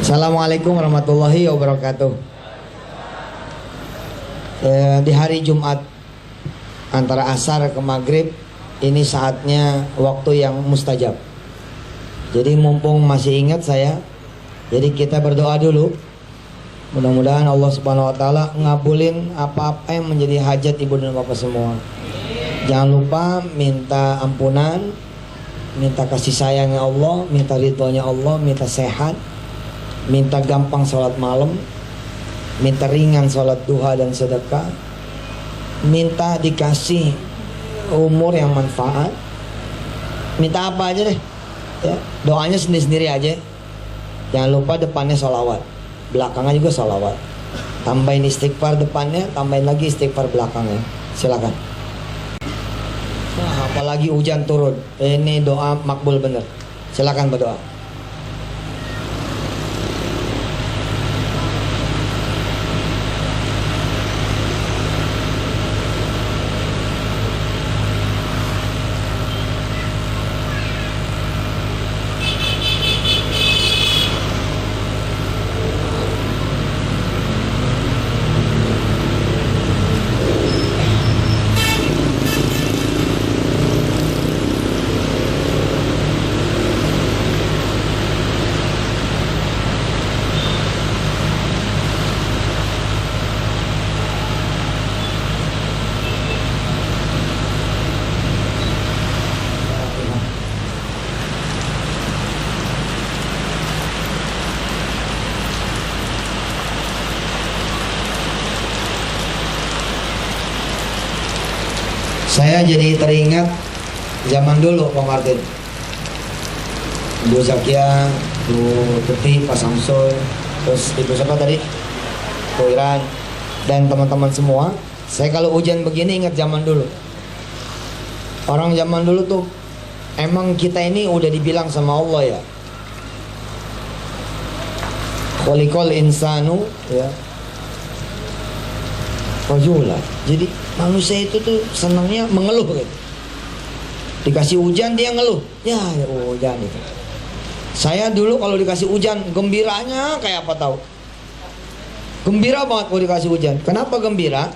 Assalamualaikum warahmatullahi wabarakatuh. Di hari Jumat antara asar ke maghrib, ini saatnya waktu yang mustajab. Jadi mumpung masih ingat saya, jadi kita berdoa dulu. Mudah-mudahan Allah Subhanahu wa taala ngabulin apa-apa yang menjadi hajat ibu dan bapak semua. Jangan lupa minta ampunan, minta kasih sayangnya Allah, minta ridhonya Allah, minta sehat, minta gampang sholat malam, minta ringan sholat duha dan sedekah, minta dikasih umur yang manfaat, minta apa aja deh ya, doanya sendiri-sendiri aja. Jangan lupa depannya sholawat, belakangnya juga sholawat. Tambahin istighfar depannya, tambahin lagi istighfar belakangnya. Silakan. Nah, apalagi hujan turun, ini doa makbul bener. Silakan berdoa. Saya jadi teringat zaman dulu Pak Martin, Bu Zakia, Bu Tuti, Pak Samsul, terus Ibu siapa tadi? Bu Iran, dan teman-teman semua. Saya kalau hujan begini ingat zaman dulu. Orang zaman dulu tuh emang kita ini udah dibilang sama Allah ya, khuliqal insanu ya rajula. Jadi manusia itu tuh senangnya mengeluh gitu. Dikasih hujan dia ngeluh. Ya hujan itu. Saya dulu kalau dikasih hujan gembiranya kayak apa tahu? Gembira banget kalau dikasih hujan. Kenapa gembira?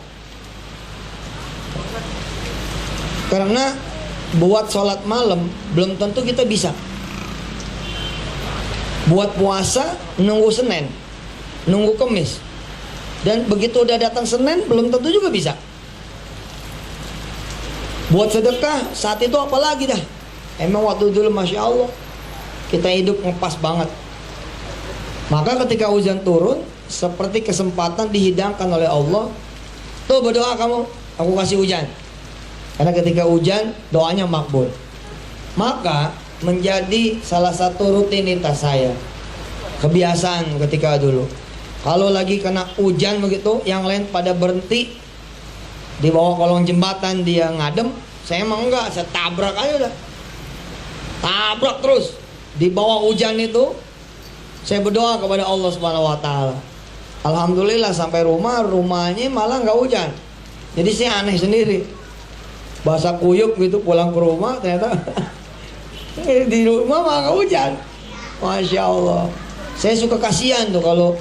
Karena buat sholat malam belum tentu kita bisa. Buat puasa nunggu Senin, nunggu Kemis. Dan begitu udah datang Senin belum tentu juga bisa. Buat sedekah saat itu apalagi dah. Emang waktu dulu Masya Allah kita hidup ngepas banget. Maka ketika hujan turun seperti kesempatan dihidangkan oleh Allah. Tuh berdoa kamu, aku kasih hujan. Karena ketika hujan doanya makbul. Maka menjadi salah satu rutinitas saya, kebiasaan ketika dulu, kalau lagi kena hujan begitu, yang lain pada berhenti di bawah kolong jembatan dia ngadem, saya emang enggak, saya tabrak aja udah. Tabrak terus. Di bawah hujan itu saya berdoa kepada Allah Subhanahu wa taala. Alhamdulillah sampai rumahnya malah nggak hujan. Jadi saya aneh sendiri. Basah kuyup gitu pulang ke rumah ternyata di rumah malah nggak hujan. Masya Allah. Saya suka kasihan tuh kalau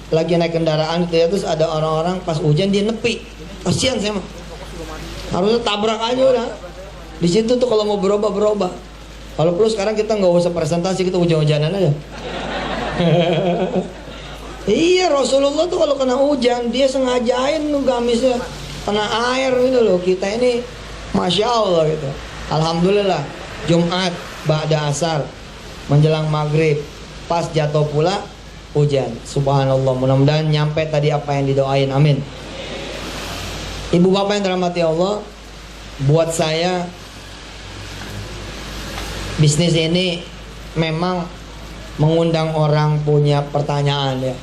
lagi naik kendaraan gitu ya, terus ada orang-orang pas hujan dia nepi, kasihan saya mah. Harusnya tabrak aja udah. Di situ tuh kalau mau berubah. Kalau perlu sekarang kita nggak usah presentasi, kita hujan-hujanan aja. Iya, Rasulullah tuh kalau kena hujan dia sengajain tuh gamisnya kena air gitu loh. Kita ini Masya Allah gitu. Alhamdulillah Jumat ba'da asar menjelang maghrib pas jatuh pula hujan. Subhanallah, mudah-mudahan nyampe tadi apa yang didoain, amin. Ibu bapak yang dirahmati Allah, buat saya bisnis ini memang mengundang orang punya pertanyaan ya.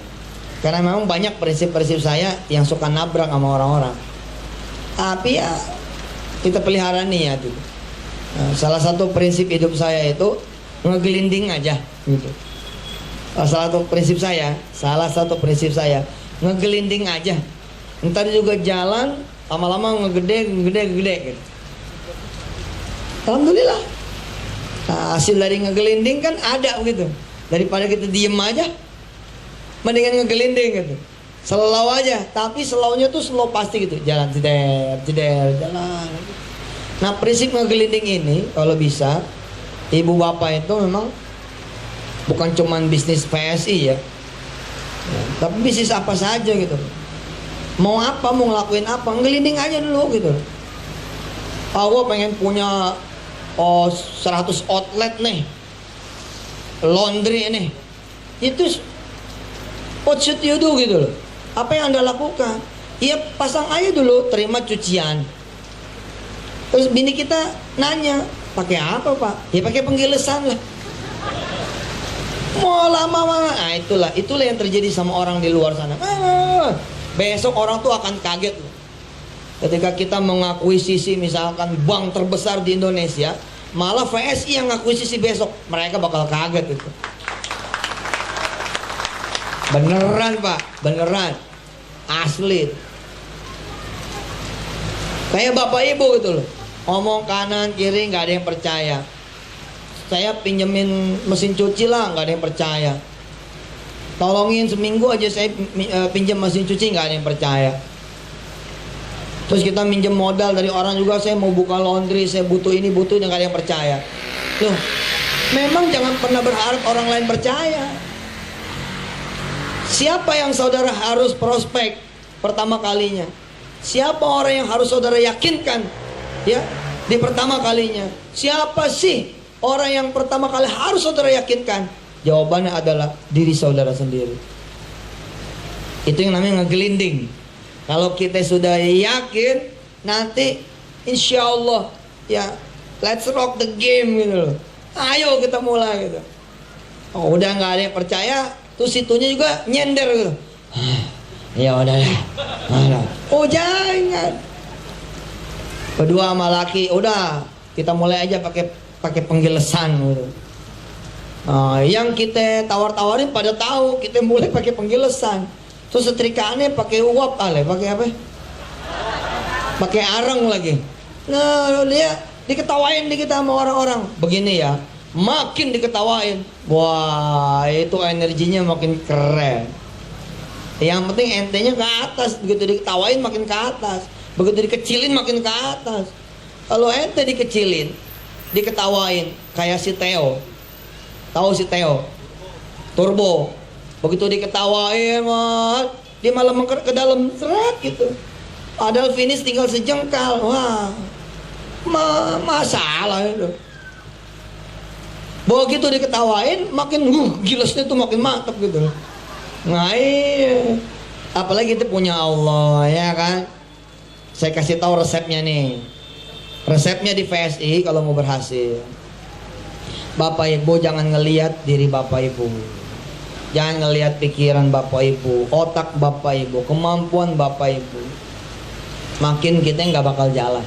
Karena memang banyak prinsip-prinsip saya yang suka nabrak sama orang-orang. Tapi ya kita pelihara niat gitu. Nah, salah satu prinsip hidup saya itu ngegelinding aja gitu. Salah satu prinsip saya ngegelinding aja. Ntar juga jalan lama-lama ngegede gitu. Alhamdulillah. Nah, hasil dari ngegelinding kan ada begitu. Daripada kita diem aja, Mendingan ngegelinding gitu. Slow aja, tapi slownya tuh slow pasti gitu. Jalan jeder, jeder, jalan. Nah, prinsip ngegelinding ini kalau bisa, ibu bapak itu memang bukan cuman bisnis PSI ya, tapi bisnis apa saja gitu. Mau apa, mau ngelakuin apa, ngelinding aja dulu gitu. Gue pengen punya 100 outlet nih, laundry nih. Itu what should you do gitu loh. Apa yang Anda lakukan? Ya pasang aja dulu, terima cucian. Terus bini kita nanya, pakai apa Pak? Ya pakai penggilesan lah. Mau lama-lama, nah itulah yang terjadi sama orang di luar sana. Besok orang tuh akan kaget loh. Ketika kita mengakuisisi misalkan bank terbesar di Indonesia, malah VSI yang ngakuisisi besok, mereka bakal kaget itu. Beneran Pak, beneran, asli. Kayak bapak ibu gitu loh, ngomong kanan kiri nggak ada yang percaya. Saya pinjemin mesin cuci lah, nggak ada yang percaya. Tolongin seminggu aja saya pinjam mesin cuci, nggak ada yang percaya. Terus kita minjem modal dari orang juga, saya mau buka laundry, saya butuh ini, butuh ini, nggak ada yang percaya. Loh, memang jangan pernah berharap orang lain percaya. Siapa yang saudara harus prospek pertama kalinya? Siapa orang yang harus saudara yakinkan ya di pertama kalinya? Siapa sih orang yang pertama kali harus saudara yakinkan? Jawabannya adalah diri saudara sendiri. Itu yang namanya ngegelinding. Kalau kita sudah yakin, nanti insya Allah ya let's rock the game gitu loh. Ayo kita mulai gitu. Oh, udah nggak ada yang percaya, tuh situnya juga nyender gitu. Ya udah lah. Oh jangan. Berdua sama laki, udah kita mulai aja pakai penggilesan gitu. Yang kita tawar-tawarin pada tahu kita mulai pakai penggilesan. Terus setrikaannya pakai uap pakai apa? Pakai areng lagi. Nah, dia diketawain di kita sama orang-orang. Begini ya, makin diketawain. Wah, itu energinya makin keren. Yang penting entenya ke atas, begitu diketawain makin ke atas. Begitu dikecilin makin ke atas. Kalau ente dikecilin, diketawain kayak si Theo. Tahu si Theo? Turbo. Begitu diketawain, dia malah mengker ke dalam seret gitu. Padahal finish tinggal sejengkal. Wah, masalah itu. Begitu diketawain, makin gilasnya tuh makin mantap gitu. Nah, iya. Apalagi itu punya Allah, ya kan? Saya kasih tahu resepnya nih. Resepnya di VSI kalau mau berhasil. Bapak Ibu jangan ngelihat diri Bapak Ibu. Jangan ngelihat pikiran Bapak Ibu, otak Bapak Ibu, kemampuan Bapak Ibu. Makin kita nggak bakal jalan.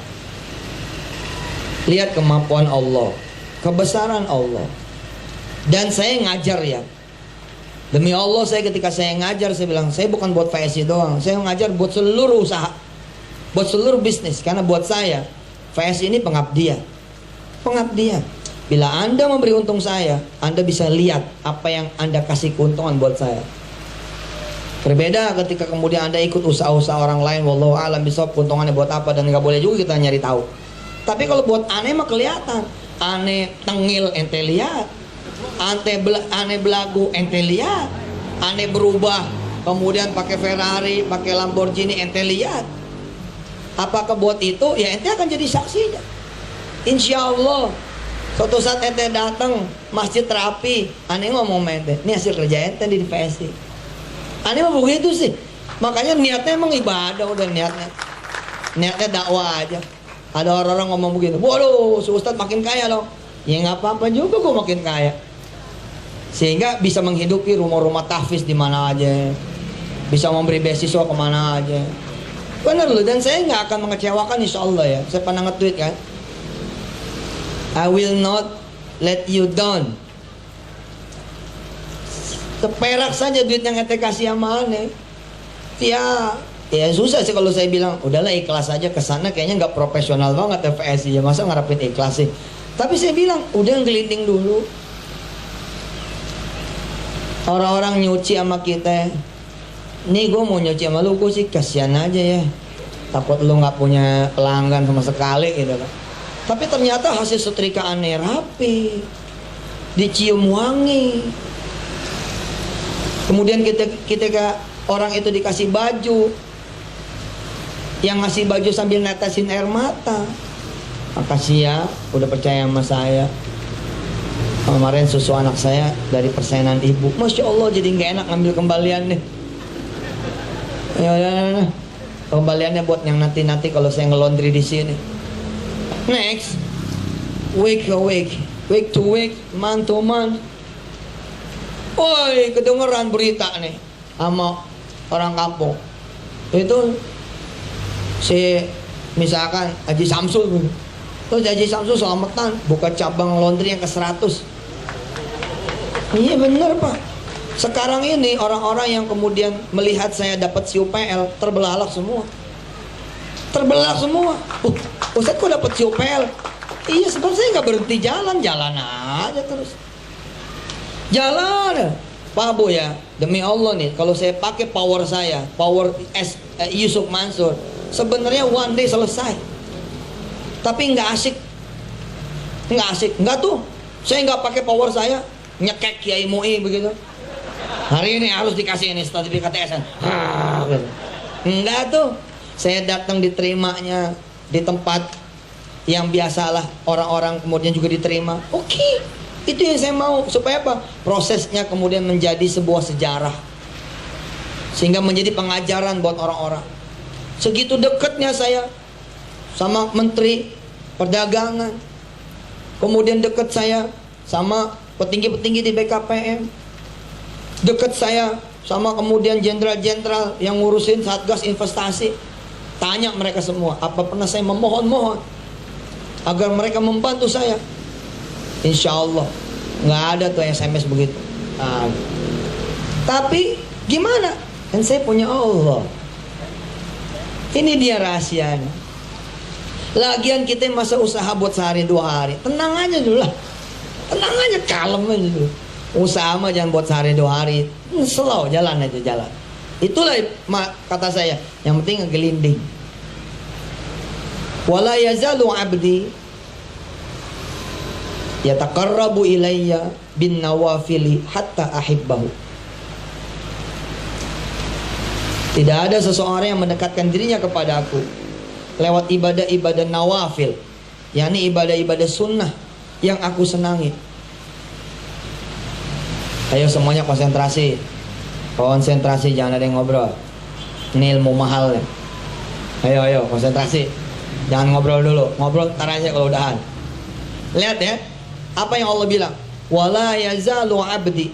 Lihat kemampuan Allah, kebesaran Allah. Dan saya ngajar ya. Demi Allah, saya ketika saya ngajar, saya bilang, saya bukan buat VSI doang. Saya ngajar buat seluruh usaha, buat seluruh bisnis. Karena buat saya, VSI ini pengabdian. Pengabdian. Bila Anda memberi untung saya, Anda bisa lihat apa yang Anda kasih keuntungan buat saya. Berbeda ketika kemudian Anda ikut usaha-usaha orang lain, wallahu alam bisawab, keuntungannya buat apa, dan nggak boleh juga kita nyari tahu. Tapi kalau buat aneh mah kelihatan. Aneh tengil ente lihat, aneh belagu ente lihat, aneh berubah kemudian pakai Ferrari, pakai Lamborghini ente lihat. Apakah buat itu? Ya ente akan jadi saksinya. Insya Allah. Suatu saat ente datang masjid rapi, aneh ngomong ente, ini hasil kerja ente di VSI. Aneh mah begitu sih. Makanya niatnya emang ibadah, udah niatnya dakwah aja. Ada orang-orang ngomong begini, waduh, si Ustadz makin kaya loh. Ya nggak apa-apa juga kok makin kaya. Sehingga bisa menghidupi rumah-rumah tahfiz di mana aja, bisa memberi beasiswa kemana aja. Benar loh, dan saya nggak akan mengecewakan insya Allah ya. Saya pernah nge-tweet kan, I will not let you down. Seperak saja duit yang ente kasih sama aneh. Ya susah sih kalau saya bilang, udahlah ikhlas aja kesana, kayaknya nggak profesional banget FSI ya, masa ngarepin ikhlas sih. Tapi saya bilang, udah ngelinding dulu. Orang-orang nyuci sama kita, nih gue mau nyuci sama lu, gue sih kasihan aja ya, takut lu nggak punya pelanggan sama sekali gitu kan. Tapi ternyata hasil setrikaannya rapi, dicium wangi. Kemudian ketika orang itu dikasih baju, yang ngasih baju sambil netesin air mata, makasih ya udah percaya sama saya. Kemarin susu anak saya dari persenan ibu, Masya Allah, jadi nggak enak ngambil kembaliannya. Ya, kembaliannya buat yang nanti kalau saya ngelondri di sini. Next, week to week, month to month. Woi, kedengeran berita nih sama orang kampung. Itu si misalkan Haji Samsul, terus Haji Samsul selamatan buka cabang laundry yang ke-100. Iya bener Pak. Sekarang ini orang-orang yang kemudian melihat saya dapat CUPL terbelalak semua. Terbelalak semua. Ustaz kok dapat CUPL? Iya sebab saya nggak berhenti jalan aja terus. Jalan. Pak Bu ya, demi Allah nih, kalau saya pakai power saya, power Yusuf Mansur, sebenarnya one day selesai. Tapi nggak asik. Nggak tuh. Saya nggak pakai power saya, nyekek Kiai Mu'i begitu. Hari ini harus dikasih ini sertifikat TSN. Gitu. Enggak tuh. Saya datang diterimanya di tempat yang biasalah orang-orang kemudian juga diterima. Oke. Itu yang saya mau, supaya apa? Prosesnya kemudian menjadi sebuah sejarah. Sehingga menjadi pengajaran buat orang-orang. Segitu dekatnya saya sama Menteri Perdagangan. Kemudian dekat saya sama petinggi-petinggi di BKPM, dekat saya sama kemudian jenderal-jenderal yang ngurusin Satgas Investasi. Tanya mereka semua, apa pernah saya memohon-mohon agar mereka membantu saya? Insya Allah nggak ada tuh SMS begitu. Tapi gimana? Kan saya punya Allah. Ini dia rahasianya. Lagian kita masa usaha buat sehari 2 hari, tenang aja dulu lah. Tenang aja, kalem aja dulu. Usaha mah jangan buat sehari 2 hari. Slow, jalan aja, jalan. Itulah kata saya, yang penting ngegelinding. Wala yazalu abdi yataqarrabu ilayya bin nawafili hatta ahibbahu. Tidak ada seseorang yang mendekatkan dirinya kepada aku lewat ibadah-ibadah nawafil, yakni ibadah-ibadah sunnah yang aku senangi. Ayo semuanya konsentrasi. Konsentrasi, jangan ada yang ngobrol. Ini ilmu mahal ya. Ayo konsentrasi. Jangan ngobrol dulu. Ngobrol ntar aja kalau udahan. Lihat ya, apa yang Allah bilang, wala yazalu abdi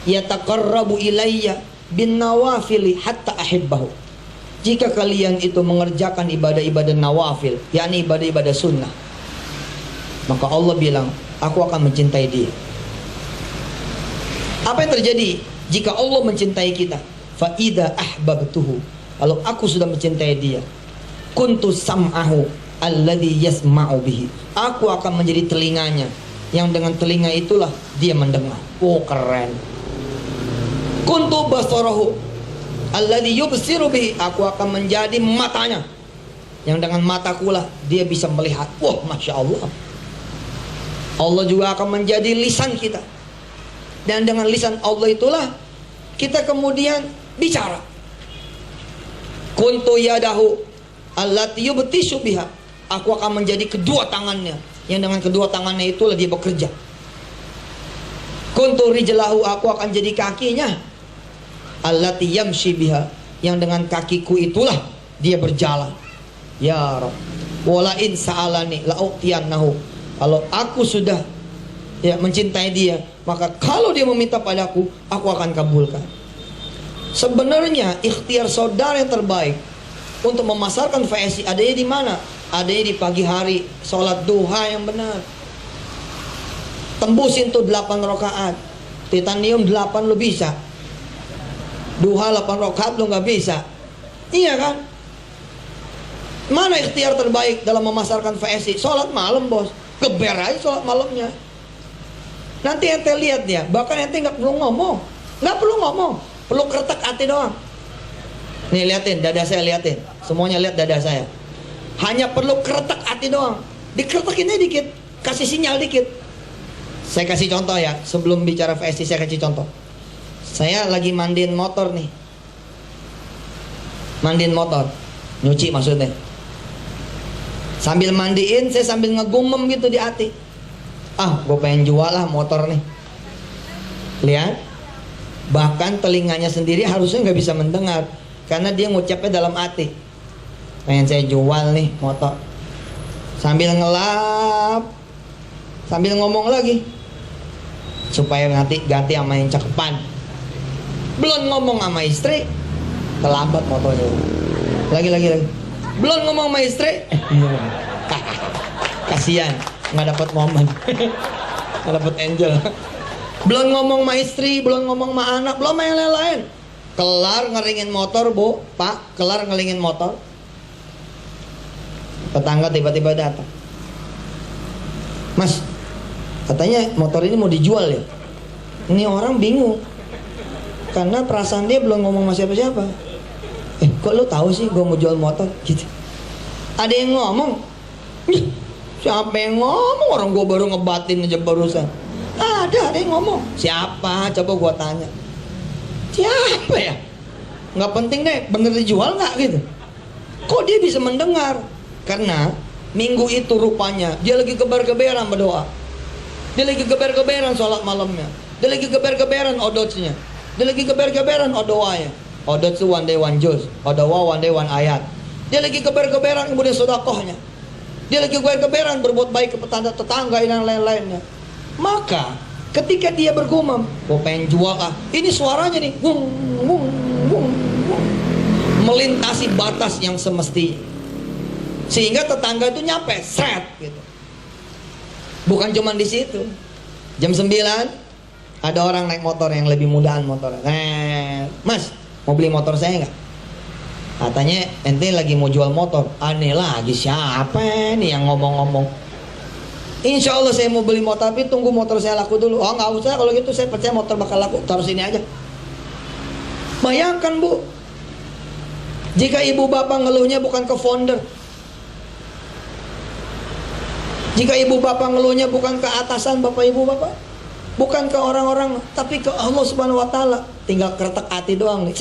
yataqarrabu ilayya bin nawafili hatta ahibbahu. Jika kalian itu mengerjakan ibadah-ibadah nawafil, yakni ibadah-ibadah sunnah, maka Allah bilang, aku akan mencintai dia. Apa yang terjadi jika Allah mencintai kita? Fa idza ahbabtuhu, kalau aku sudah mencintai dia, kuntu sam'ahu alladhi yasma'u bihi, aku akan menjadi telinganya yang dengan telinga itulah dia mendengar. Oh keren. Kuntu basarahu alladhi yubsiru bihi, aku akan menjadi matanya yang dengan mataku lah dia bisa melihat. Wah, Masya Allah. Allah juga akan menjadi lisan kita, dan dengan lisan Allah itulah kita kemudian bicara. Kuntu yadahu allati yubtishu biha, aku akan menjadi kedua tangannya yang dengan kedua tangannya itulah dia bekerja. Kuntu rijlahu, aku akan jadi kakinya, allati yamshi biha, yang dengan kakiku itulah dia berjalan. Ya Rabb, wala in sa'alani la'utiyannahu, kalau aku sudah ya mencintai dia, maka kalau dia meminta padaku, aku akan kabulkan. Sebenarnya ikhtiar saudara yang terbaik untuk memasarkan VSI adanya di mana? Adanya di pagi hari, sholat duha yang benar. Tembusin tuh 8 rakaat. Titanium 8 lo bisa. Duha 8 rakaat lo nggak bisa. Iya kan? Mana ikhtiar terbaik dalam memasarkan VSI? Sholat malam bos. Geber aja sholat malamnya. Nanti ente lihat dia, bahkan ente nggak perlu ngomong, perlu keretak hati doang. Nih liatin, dada saya liatin, semuanya lihat dada saya. Hanya perlu keretak hati doang, dikeretakinnya dikit, kasih sinyal dikit. Saya kasih contoh ya, sebelum bicara VST saya kasih contoh. Saya lagi mandiin motor nih, mandiin motor, nyuci maksudnya. Sambil mandiin, saya sambil ngegumem gitu di hati. Gue pengen jual lah motor nih. Lihat, bahkan telinganya sendiri harusnya nggak bisa mendengar, karena dia ngucapnya dalam hati. Pengen saya jual nih motor. Sambil ngelap, sambil ngomong lagi, supaya nanti ganti sama yang cakepan. Belum ngomong sama istri, terlambat motornya. Lagi. Belum ngomong sama istri, kasihan, nggak dapat momen, nggak dapat angel. Belum ngomong sama istri, belum ngomong sama anak, belum sama yang lain-lain. Kelar ngeringin motor, Bu, Pak, kelar ngeringin motor. Tetangga tiba-tiba datang. Mas, katanya motor ini mau dijual ya? Ini orang bingung, karena perasaan dia belum ngomong sama siapa-siapa. Kok lu tahu sih gue mau jual motor? Gitu. Ada yang ngomong? Siapa yang ngomong? Orang gue baru ngebatin aja barusan. Ada yang ngomong. Siapa? Coba gue tanya. Siapa ya? Nggak penting deh, bener dijual nggak gitu? Kok dia bisa mendengar? Karena minggu itu rupanya dia lagi geber-geberan berdoa. Dia lagi geber-geberan sholat malamnya. Dia lagi geber-geberan odotnya. Dia lagi geber-geberan odoanya. Odot itu one day one juz, odowa one day one ayat. Dia lagi geber-geberan kemudian sodakohnya. Dia lagi geber-geberan berbuat baik ke tetangga dan lain-lainnya. Maka ketika dia bergumam, gue pengen jual ini suaranya nih, wung, wung, wung, wung, melintasi batas yang semestinya, sehingga tetangga itu nyampe seret gitu. Bukan cuma di situ. Jam 9 ada orang naik motor yang lebih mudahan motornya. Mas, mau beli motor saya nggak? Katanya ente lagi mau jual motor. Aneh lagi, siapa nih yang ngomong-ngomong? Insya Allah saya mau beli motor, tapi tunggu motor saya laku dulu. Oh nggak usah, kalau gitu saya percaya motor bakal laku. Taruh sini aja. Bayangkan Bu, jika ibu bapak ngeluhnya bukan ke founder, jika ibu bapak ngeluhnya bukan ke atasan bapak ibu bapak, bukan ke orang-orang, tapi ke Allah Subhanahu wa Ta'ala, tinggal keretak hati doang nih.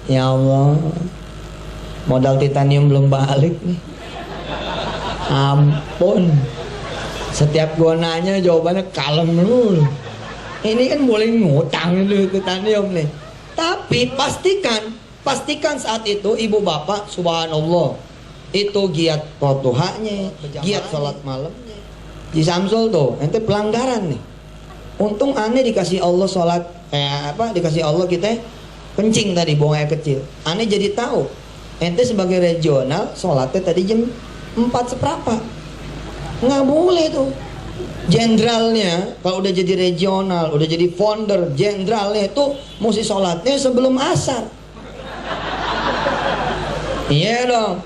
Ya Allah, modal titanium belum balik nih. Ampun, setiap gua nanya jawabannya kalem dulu. Ini kan boleh ngutang dulu titanium nih. Tapi pastikan saat itu ibu bapak, subhanallah, itu giat totuhanya, giat sholat malamnya. Di Samsul tuh, ente pelanggaran nih. Untung aneh dikasih Allah sholat, dikasih Allah kita kencing tadi, buang air kecil. Aneh jadi tahu, ente sebagai regional sholatnya tadi jam 4:15. Nggak boleh tuh. Jenderalnya kalau udah jadi regional, udah jadi founder, jenderalnya itu mesti sholatnya sebelum asar. Iya dong,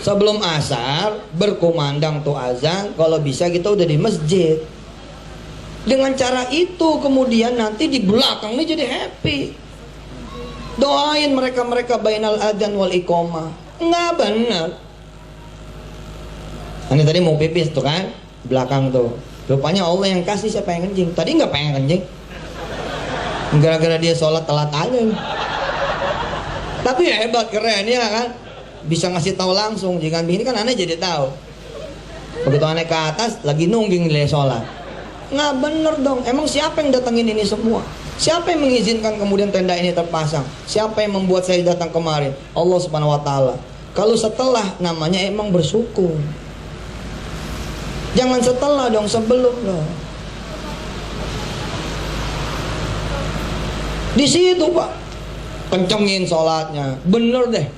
sebelum asar berkumandang tuh azan, kalau bisa kita udah di masjid. Dengan cara itu kemudian nanti di belakang ini jadi happy. Doain mereka bainal adzan wal iqamah. Nggak benar. Ini tadi mau pipis tuh kan, belakang tuh. Rupanya Allah yang kasih siapa yang kencing. Tadi nggak pengen kencing. Gara-gara dia sholat telat aja. Tapi ya hebat, keren ya kan. Bisa ngasih tahu langsung. Jika begini kan aneh jadi tahu. Begitu aneh ke atas, lagi nungging nilai sholat. Nggak bener dong. Emang siapa yang datangin ini semua? Siapa yang mengizinkan kemudian tenda ini terpasang? Siapa yang membuat saya datang kemarin? Allah Subhanahu wa Ta'ala. Kalau setelah, namanya emang bersyukur. Jangan setelah dong, sebelum dong. Di situ Pak, kencengin sholatnya, bener deh.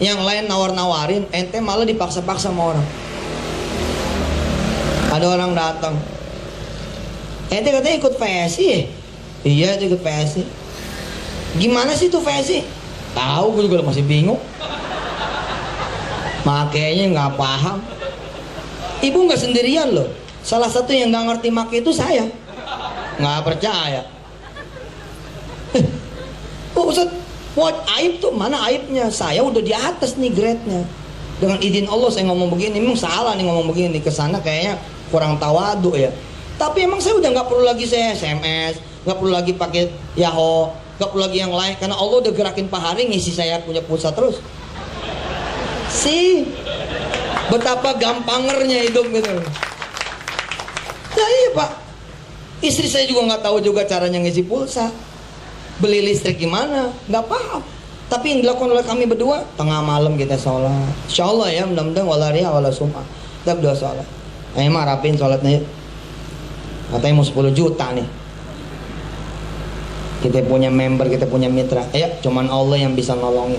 Yang lain nawar-nawarin, ente malah dipaksa-paksa sama orang. Ada orang datang, ente katanya ikut PSI ya? Iya, ikut PSI. Gimana sih tuh PSI? Tahu, gue juga masih bingung. Makanya nggak paham. Ibu nggak sendirian loh. Salah satu yang nggak ngerti make itu saya. Nggak percaya. Oh Ustaz, what aib tuh? Mana aibnya? Saya udah di atas nih grade-nya. Dengan izin Allah saya ngomong begini, memang salah nih ngomong begini. Kesana kayaknya kurang tawadu ya. Tapi emang saya udah nggak perlu lagi saya SMS, nggak perlu lagi pakai Yahoo, nggak perlu lagi yang lain. Karena Allah udah gerakin Pak Hari ngisi saya punya pulsa terus. Sih, betapa gampangernya hidup gitu. Ya iya Pak, istri saya juga nggak tahu juga caranya ngisi pulsa, beli listrik gimana, nggak paham. Tapi yang dilakukan oleh kami berdua, tengah malam kita sholat. Insya Allah ya, mudah-mudahan wala riya wala sum'ah. Kita berdua sholat. Ayo mah rapin sholatnya yuk. Katanya mau 10 juta nih. Kita punya member, kita punya mitra. Ayo, cuman Allah yang bisa nolongin.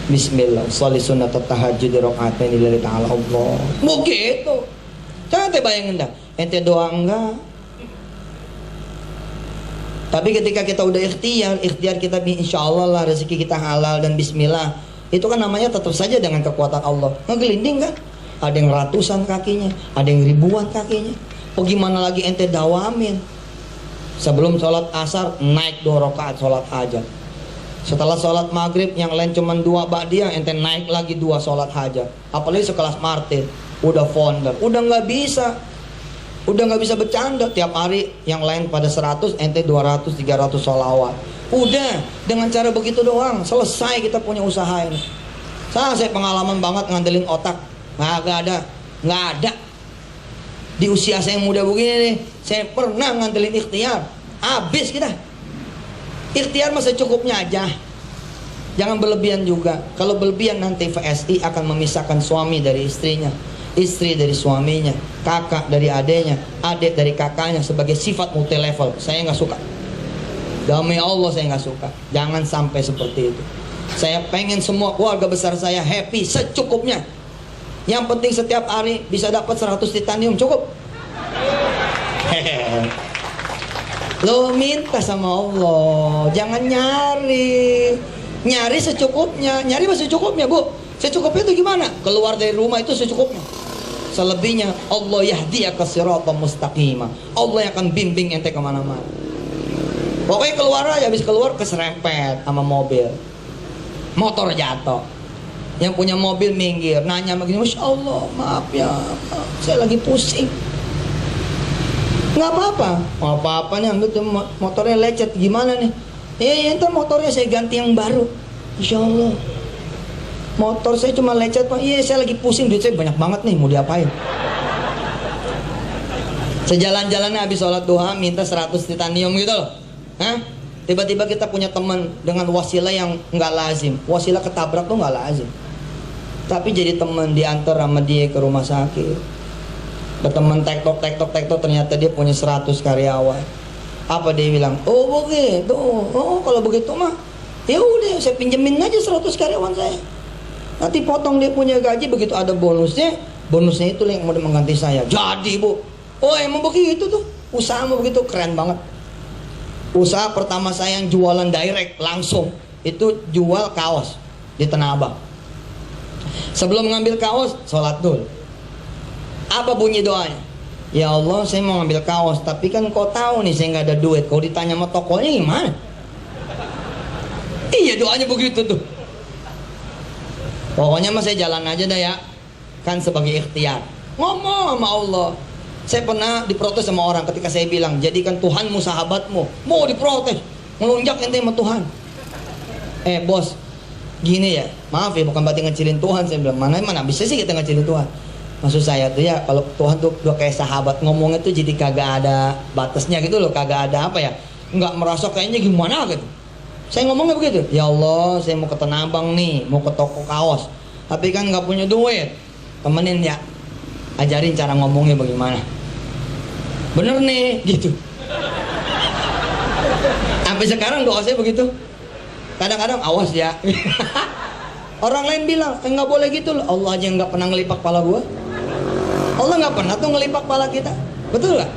Bismillah, sholli sunat tahajud di rakaat ini lillahi ta'ala Allah. Begitu. Jangan bayangin dah. Ente doa enggak. Tapi ketika kita udah ikhtiar kita insya Allah lah rezeki kita halal dan bismillah. Itu kan namanya tetap saja dengan kekuatan Allah. Ngegelinding kan? Ada yang ratusan kakinya, ada yang ribuan kakinya. Oh gimana lagi ente dawamin? Sebelum sholat asar naik 2 rakaat sholat hajat. Setelah sholat maghrib yang lain cuma 2 ba'diyah, ente naik lagi 2 sholat hajat. Apalagi sekelas Martin, udah founder, udah nggak bisa. Udah nggak bisa bercanda, tiap hari yang lain pada 100, ente 200, 300 sholawat. Udah, dengan cara begitu doang, selesai kita punya usaha ini. Saya pengalaman banget ngandelin otak. Nggak ada. Di usia saya yang muda begini nih, saya pernah ngandelin ikhtiar. Habis kita. Ikhtiar masa cukupnya aja. Jangan berlebihan juga. Kalau berlebihan nanti VSI akan memisahkan suami dari istrinya, istri dari suaminya, kakak dari adeknya, adik dari kakaknya sebagai sifat multi level. Saya nggak suka. Demi Allah saya nggak suka. Jangan sampai seperti itu. Saya pengen semua keluarga besar saya happy secukupnya. Yang penting setiap hari bisa dapat 100 titanium cukup. Lo minta sama Allah, jangan nyari secukupnya. Nyari masih cukupnya Bu. Secukupnya itu gimana? Keluar dari rumah itu secukupnya. Selebihnya Allah yahdiyaka siratan mustaqimah. Allah yang akan bimbing ente kemana-mana. Pokoknya keluar aja, habis keluar keserempet sama mobil, motor jatuh. Yang punya mobil minggir, nanya begini, Masya Allah, maaf ya, saya lagi pusing. Nggak apa-apa, apa-apanya, motornya lecet, gimana nih? Iya, ntar motornya saya ganti yang baru. Insya Allah. Motor saya cuma lecet Pak. Iya saya lagi pusing, duit saya banyak banget nih, mau diapain? Sejalan-jalannya habis sholat duha minta 100 titanium gitu loh. Hah? Tiba-tiba kita punya teman dengan wasilah yang nggak lazim. Wasilah ketabrak tuh nggak lazim. Tapi jadi teman, diantar sama dia ke rumah sakit. Berteman tektok ternyata dia punya 100 karyawan. Apa dia bilang? Oh begitu. Oh kalau begitu mah ya udah saya pinjemin aja 100 karyawan saya. Nanti potong dia punya gaji, begitu ada bonusnya itu yang mau mengganti saya. Jadi Bu, oh emang begitu tuh, usaha mau begitu, keren banget. Usaha pertama saya yang jualan direct langsung, itu jual kaos di Tanah Abang. Sebelum mengambil kaos, sholat dulu. Apa bunyi doanya? Ya Allah saya mau ngambil kaos, tapi kan kau tahu nih saya nggak ada duit. Kau ditanya sama tokonya gimana? Iya doanya begitu tuh. Pokoknya mah saya jalan aja dah ya. Kan sebagai ikhtiar. Ngomong sama Allah. Saya pernah diprotes sama orang ketika saya bilang, jadikan Tuhanmu sahabatmu. Mau diprotes. Ngelunjak ente sama Tuhan. Bos, gini ya. Maaf ya, bukan berarti ngecilin Tuhan. Saya bilang, mana bisa sih kita ngecilin Tuhan. Maksud saya tuh ya, kalau Tuhan tuh udah kayak sahabat, ngomongnya tuh jadi kagak ada batasnya gitu loh. Kagak ada apa ya. Nggak merasa kayaknya gimana gitu. Saya ngomongnya begitu, ya Allah saya mau ke Tanah Abang nih, mau ke toko kaos, tapi kan nggak punya duit, temenin ya, ajarin cara ngomongnya bagaimana, bener nih, gitu. Sampai sekarang doa saya begitu, kadang-kadang awas ya. Orang lain bilang, nggak boleh gitu loh, Allah aja nggak pernah ngelipak kepala gua, Allah nggak pernah tuh ngelipak kepala kita, betul nggak?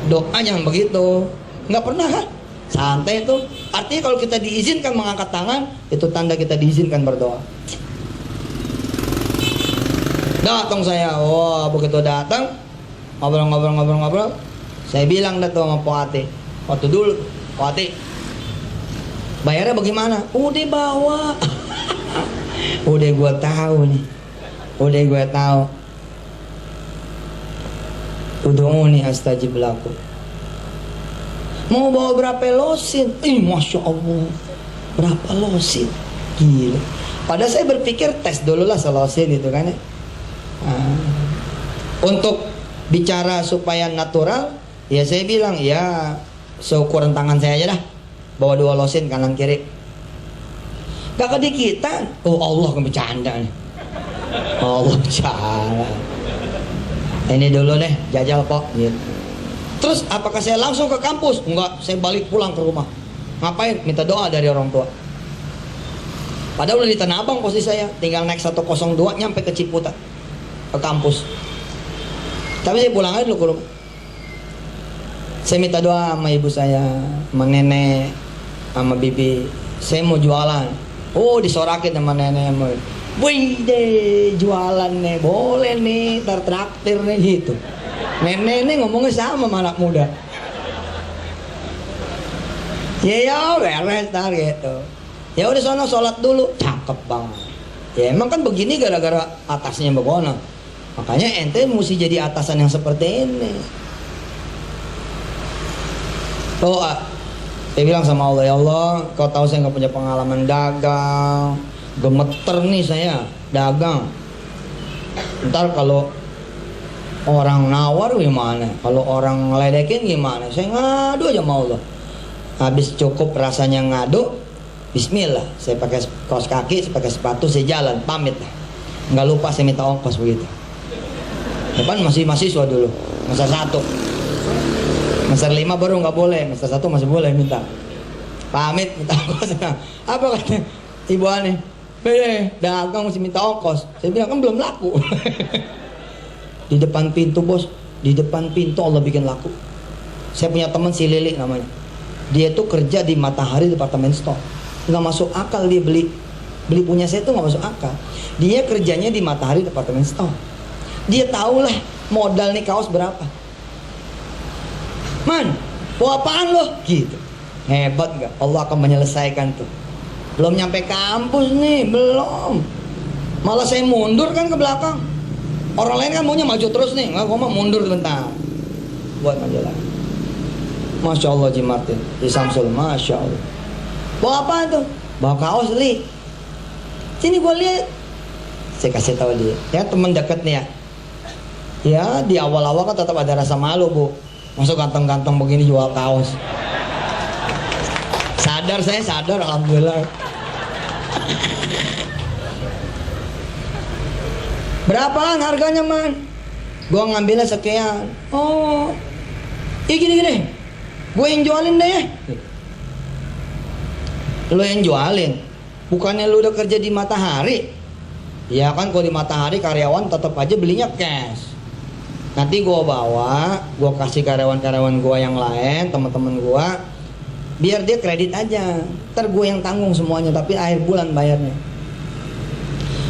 Doa jangan begitu, nggak pernah kan? Santai itu. Artinya kalau kita diizinkan mengangkat tangan, itu tanda kita diizinkan berdoa. Datang saya, wah begitu datang, ngobrol. Saya bilang dah tuh sama Pak Ate, waktu dulu, Pak Ate, bayarnya bagaimana? Udah bawa. Udah gua tahu nih. Udah gua tahu. Udhuni astajib lakum. Mau bawa berapa losin? Masya Allah, berapa losin? Gila. Padahal saya berpikir tes dulu lah selosin itu kan ya. Untuk bicara supaya natural, ya saya bilang ya seukuran tangan saya aja dah. Bawa 2 losin kanan kiri. Gak kedikitan. Oh Allah, kan bercanda nih. Allah bercanda. Ini dulu deh, jajal kok gitu. Terus apakah saya langsung ke kampus? Enggak, saya balik pulang ke rumah. Ngapain? Minta doa dari orang tua. Padahal udah di Tanah Abang posisi saya, tinggal naik 102 nyampe ke Ciputat, ke kampus. Tapi saya pulang aja dulu ke rumah. Saya minta doa sama ibu saya, sama nenek, sama bibi. Saya mau jualan. Oh, disorakin sama nenek. Wih deh, jualan nih, boleh nih, traktir nih gitu. Nenek nih ngomongnya sama sama anak muda. Ya beres tar gitu. Ya udah sono sholat dulu, cakep banget. Ya emang kan begini gara-gara atasnya begono. Makanya ente mesti jadi atasan yang seperti ini. Doa. Saya bilang sama Allah, ya Allah, kau tahu saya nggak punya pengalaman dagang, gemeter nih saya dagang. Ntar kalau orang nawar gimana? Kalau orang ngeledekin gimana? Saya ngadu aja sama Allah. Habis cukup rasanya ngadu, bismillah, saya pakai kaos kaki, saya pakai sepatu, saya jalan, pamit lah. Nggak lupa saya minta ongkos begitu. Depan masih mahasiswa dulu, semester 1. Semester 5 baru nggak boleh, semester 1 masih boleh minta. Pamit, minta ongkos. Apa kata ibu aneh? Dagang mesti minta ongkos. Saya bilang kan belum laku. Di depan pintu bos, di depan pintu Allah bikin laku. Saya punya teman si Lili namanya. Dia tuh kerja di Matahari Department Store. Nggak masuk akal dia beli punya saya tuh nggak masuk akal. Dia kerjanya di Matahari Department Store. Dia tahulah modal nih kaos berapa. Man, bawa apaan lo? Gitu. Hebat nggak? Allah akan menyelesaikan tuh. Belum nyampe kampus nih, belum. Malah saya mundur kan ke belakang. Orang lain kan maunya maju terus nih, nggak, gua mah mundur bentar. Buat majalah. Masya Allah Ji Martin, di Samsul, Masya Allah. Bawa apa tuh? Bawa kaos li. Sini gua lihat. Saya kasih tahu dia. Ya teman dekat nih ya. Ya di awal-awal kan tetap ada rasa malu bu. Masuk ganteng-ganteng begini jual kaos. Sadar saya sadar, alhamdulillah. Berapaan harganya man? Gua ngambilnya sekian. Oh, gini. Gue yang jualin deh. Lo yang jualin. Bukannya lu udah kerja di Matahari? Ya kan kalau di Matahari karyawan tetap aja belinya cash. Nanti gua bawa, gua kasih karyawan-karyawan gua yang lain, teman-teman gua, biar dia kredit aja. Ntar gue yang tanggung semuanya, tapi akhir bulan bayarnya.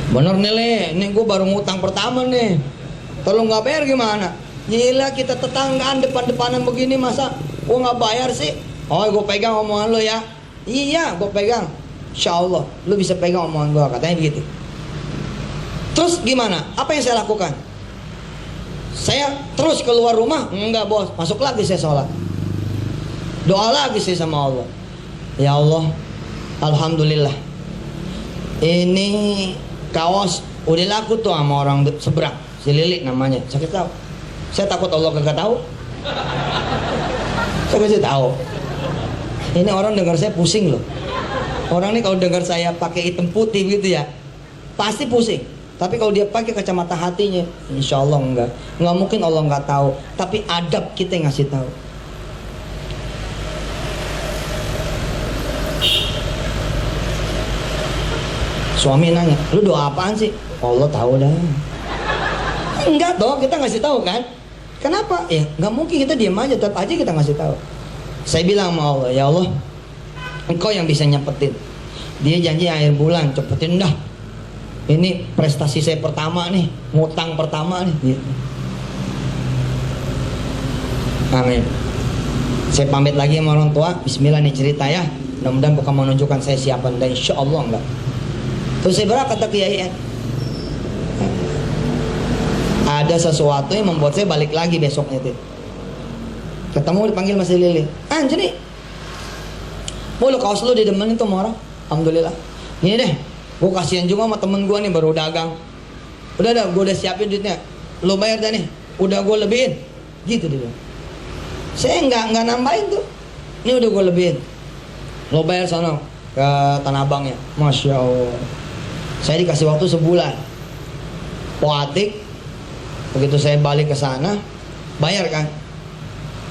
Bener nih Le, ini gue baru ngutang pertama nih. Tolong nggak bayar gimana? Gila, kita tetanggaan depan-depanan begini masa gue nggak bayar sih? Oh, gue pegang omongan lo ya. Iya, gue pegang. Insya Allah, lo bisa pegang omongan gue, katanya begitu. Terus gimana? Apa yang saya lakukan? Saya terus keluar rumah? Enggak bos, masuk lagi saya sholat. Doa lagi saya sama Allah. Ya Allah, alhamdulillah. Ini kaos udah laku tuh sama orang seberang, si Lili namanya. Saya tahu. Saya takut Allah kagak tahu. Saya kasih tahu. Ini orang dengar saya pusing loh. Orang ini kalau dengar saya pakai hitam putih gitu ya, pasti pusing. Tapi kalau dia pakai kacamata hatinya, insya Allah enggak mungkin Allah nggak tahu. Tapi adab kita yang ngasih tahu. Suami nanya, lu doa apaan sih? Allah tahu dah. Enggak toh, kita ngasih tahu kan? Kenapa? Ya nggak mungkin kita diam aja, tetap aja kita ngasih tahu. Saya bilang sama Allah, ya Allah, Engkau yang bisa nyepetin. Dia janji akhir bulan, cepetin dah. Ini prestasi saya pertama nih, ngutang pertama nih. Gitu. Amin. Saya pamit lagi sama orang tua. Bismillah nih cerita ya. Mudah-mudahan bukan menunjukkan saya siapa, dan insya Allah enggak. Terus saya berangkat ke Kiai. Ada sesuatu yang membuat saya balik lagi besoknya tuh. Ketemu dipanggil masih Lili. Jadi boleh kaos lu didemenin tuh sama orang. Alhamdulillah. Gini deh, gue kasihan juga sama temen gue nih baru dagang. Udah gue udah siapin duitnya. Lu bayar dah nih. Udah gue lebihin. Gitu dia. Saya nggak nambahin tuh. Ini udah gue lebihin. Lo bayar sono ke Tanah Abang ya. Masya Allah. Saya dikasih waktu sebulan. Poatik. Begitu saya balik ke sana, bayar kan.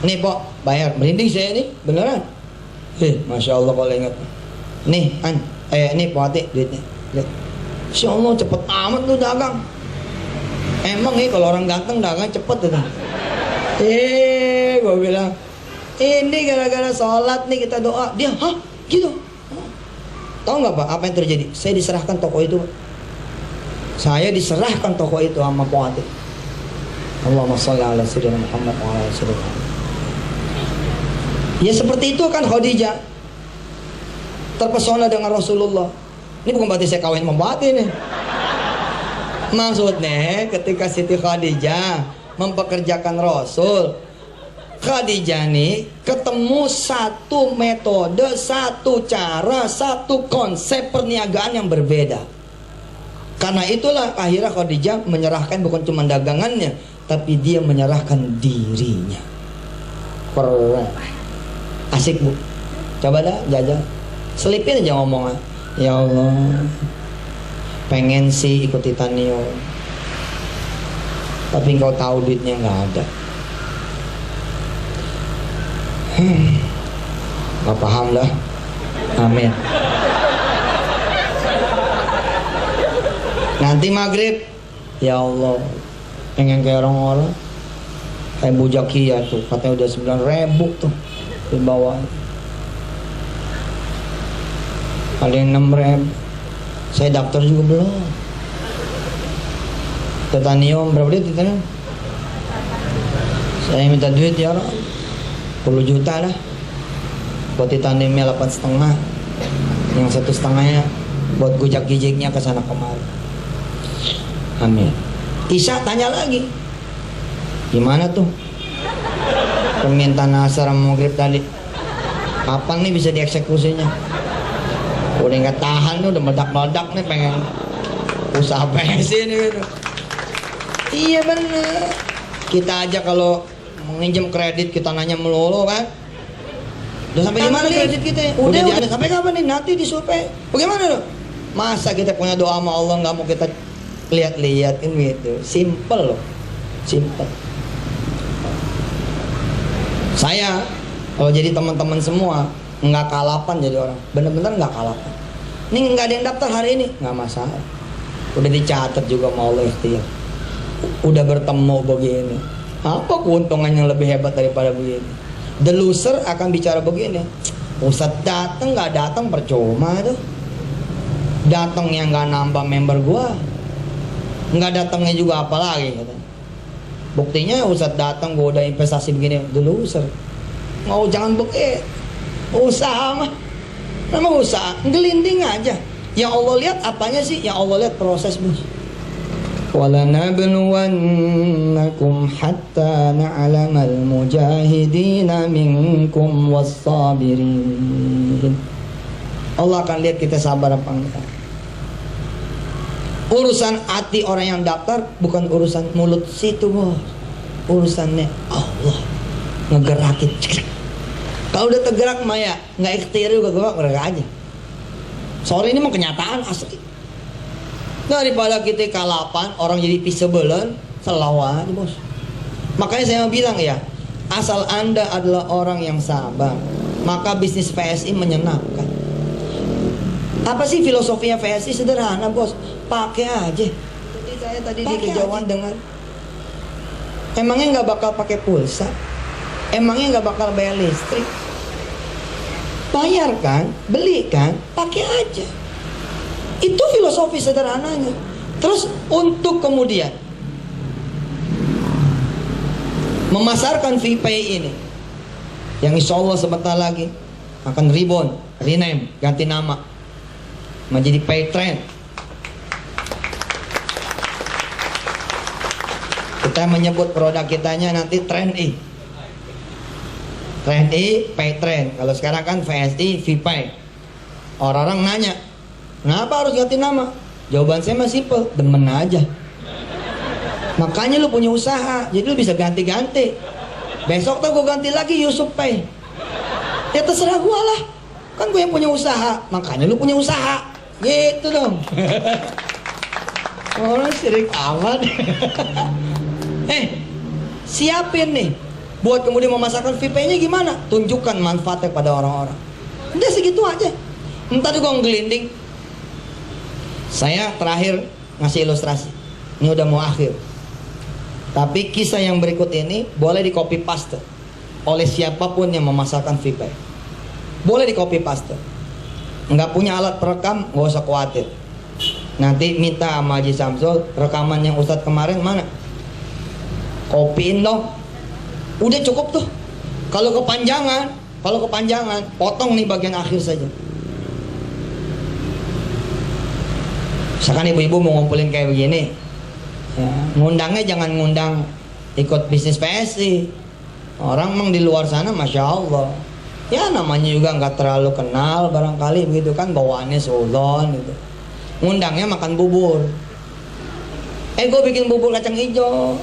Nih Pok, bayar. Merinding saya nih, beneran. Masya Allah kalau ingat. Nih, nih Poatik duitnya. Masya Allah cepet amat lu dagang. Emang nih kalau orang ganteng dagang cepet tuh. Gue bilang, ini gara-gara sholat nih kita doa. Dia, hah? Gitu? Tahu nggak Pak apa yang terjadi? Saya diserahkan toko itu. Saya diserahkan toko itu sama Poatik. Allahumma sholli ala sayyidina Muhammad wa ala sayyidina. Ya seperti itu kan Khadijah. Terpesona dengan Rasulullah. Ini bukan berarti saya kawin sama Poatik nih. Maksudnya ketika Siti Khadijah mempekerjakan Rasul, Khadijah nih ketemu satu metode, satu cara, satu konsep perniagaan yang berbeda. Karena itulah akhirnya Khadijah menyerahkan bukan cuma dagangannya, tapi dia menyerahkan dirinya. Asik Bu. Coba dah jajal. Selipin aja ngomongnya. Ya Allah, pengen sih ikut Titanio, tapi engkau tahu duitnya nggak ada. Gak paham lah. Amin. Nanti maghrib, ya Allah, pengen kayak orang-orang kayak Bu Jakia tuh, katanya udah 9.000 tuh di bawah. Ada yang 6.000. Saya daftar juga belum. Titanium berapa duit Titanium? Saya minta duit ya Allah, 10 juta lah. Buat Titaniumnya 8,5. Yang 1,5-nya buat gojek-gijeknya ke sana kemari. Amin. Isya tanya lagi, gimana tuh permintaan asar sama maghrib tadi? Kapan nih bisa dieksekusinya? Udah nggak tahan nih, udah meledak-meledak nih, pengen usaha PSI nih gitu. Iya bener. Kita aja kalau menginjam kredit kita nanya melulu kan. Udah sampai di mana kredit kita? Udah ada sampai kapan nih? Nanti disurvei. Bagaimana loh? Masa kita punya doa sama Allah nggak mau kita lihat-lihat kan gitu. Simple loh. Simple. Saya kalau jadi teman-teman semua nggak kalapan jadi orang. Bener-bener nggak kalapan. Ini nggak ada yang daftar hari ini, nggak masalah. Udah dicatat juga sama Allah ikhtiar. Udah bertemu begini. Apa keuntungan yang lebih hebat daripada begini? The loser akan bicara begini. Ustadz datang nggak datang percuma tuh. Datangnya nggak nambah member gua, nggak datangnya juga apalagi. Buktinya Ustadz datang gua udah investasi begini. The loser. Mau jangan begitu. Usaha mah, memang usaha gelinding aja. Yang Allah lihat apanya sih? Yang Allah lihat proses bos. وَلَنَبْلُوَنَّكُمْ حَتَّى نَعْلَمَ الْمُجَاهِدِينَ مِنْكُمْ وَالصَّابِرِينَ. Allah akan lihat kita sabar apa enggak. Urusan hati orang yang daftar bukan urusan mulut situ bos. Urusannya Allah ngegerakin. Kalau udah tergerak Maya nggak ikhtiar juga gerak aja. Sorry ini mau kenyataan asli. Daripada kita kalapan, orang jadi pisebelan, selawan aja bos. Makanya saya mau bilang ya, asal Anda adalah orang yang sabar, maka bisnis PSI menyenangkan. Apa sih filosofinya PSI? Sederhana bos, pakai aja. Jadi saya tadi di kejauhan dengan, emangnya nggak bakal pakai pulsa? Emangnya nggak bakal bayar listrik? Bayar kan, beli kan, pakai aja. Itu filosofi sederhananya. Terus untuk kemudian memasarkan VPay ini, yang insya Allah sebentar lagi akan reborn, rename, ganti nama menjadi Paytrend. Kita menyebut produk kitanya nanti Trend E. Trend E, Paytrend. Kalau sekarang kan VSI, VPay. Orang-orang nanya, kenapa harus ganti nama? Jawaban saya masih simple, demen aja. Makanya lu punya usaha, jadi lu bisa ganti-ganti. Besok tuh gue ganti lagi Yusuf Pay. Ya terserah gue lah, kan gue yang punya usaha. Makanya lu punya usaha, gitu dong. Orang sirik amat. Siapin nih buat kemudian memasarkan VPay-nya gimana? Tunjukkan manfaatnya pada orang-orang. Udah segitu aja. Entar juga ngelinding. Saya terakhir ngasih ilustrasi. Ini udah mau akhir. Tapi kisah yang berikut ini boleh di copy paste oleh siapapun yang memasarkan VPay. Boleh di copy paste. Nggak punya alat perekam, nggak usah khawatir. Nanti minta sama Haji Samsul rekaman yang Ustadz kemarin mana? Kopiin dong. Udah cukup tuh. Kalau kepanjangan, potong nih bagian akhir saja. Misalkan ibu-ibu mau ngumpulin kayak begini, ya, ngundangnya jangan ngundang ikut bisnis PSI. Orang emang di luar sana Masya Allah, ya namanya juga nggak terlalu kenal barangkali begitu kan, bawaannya seudon gitu. Ngundangnya makan bubur. Gue bikin bubur kacang hijau,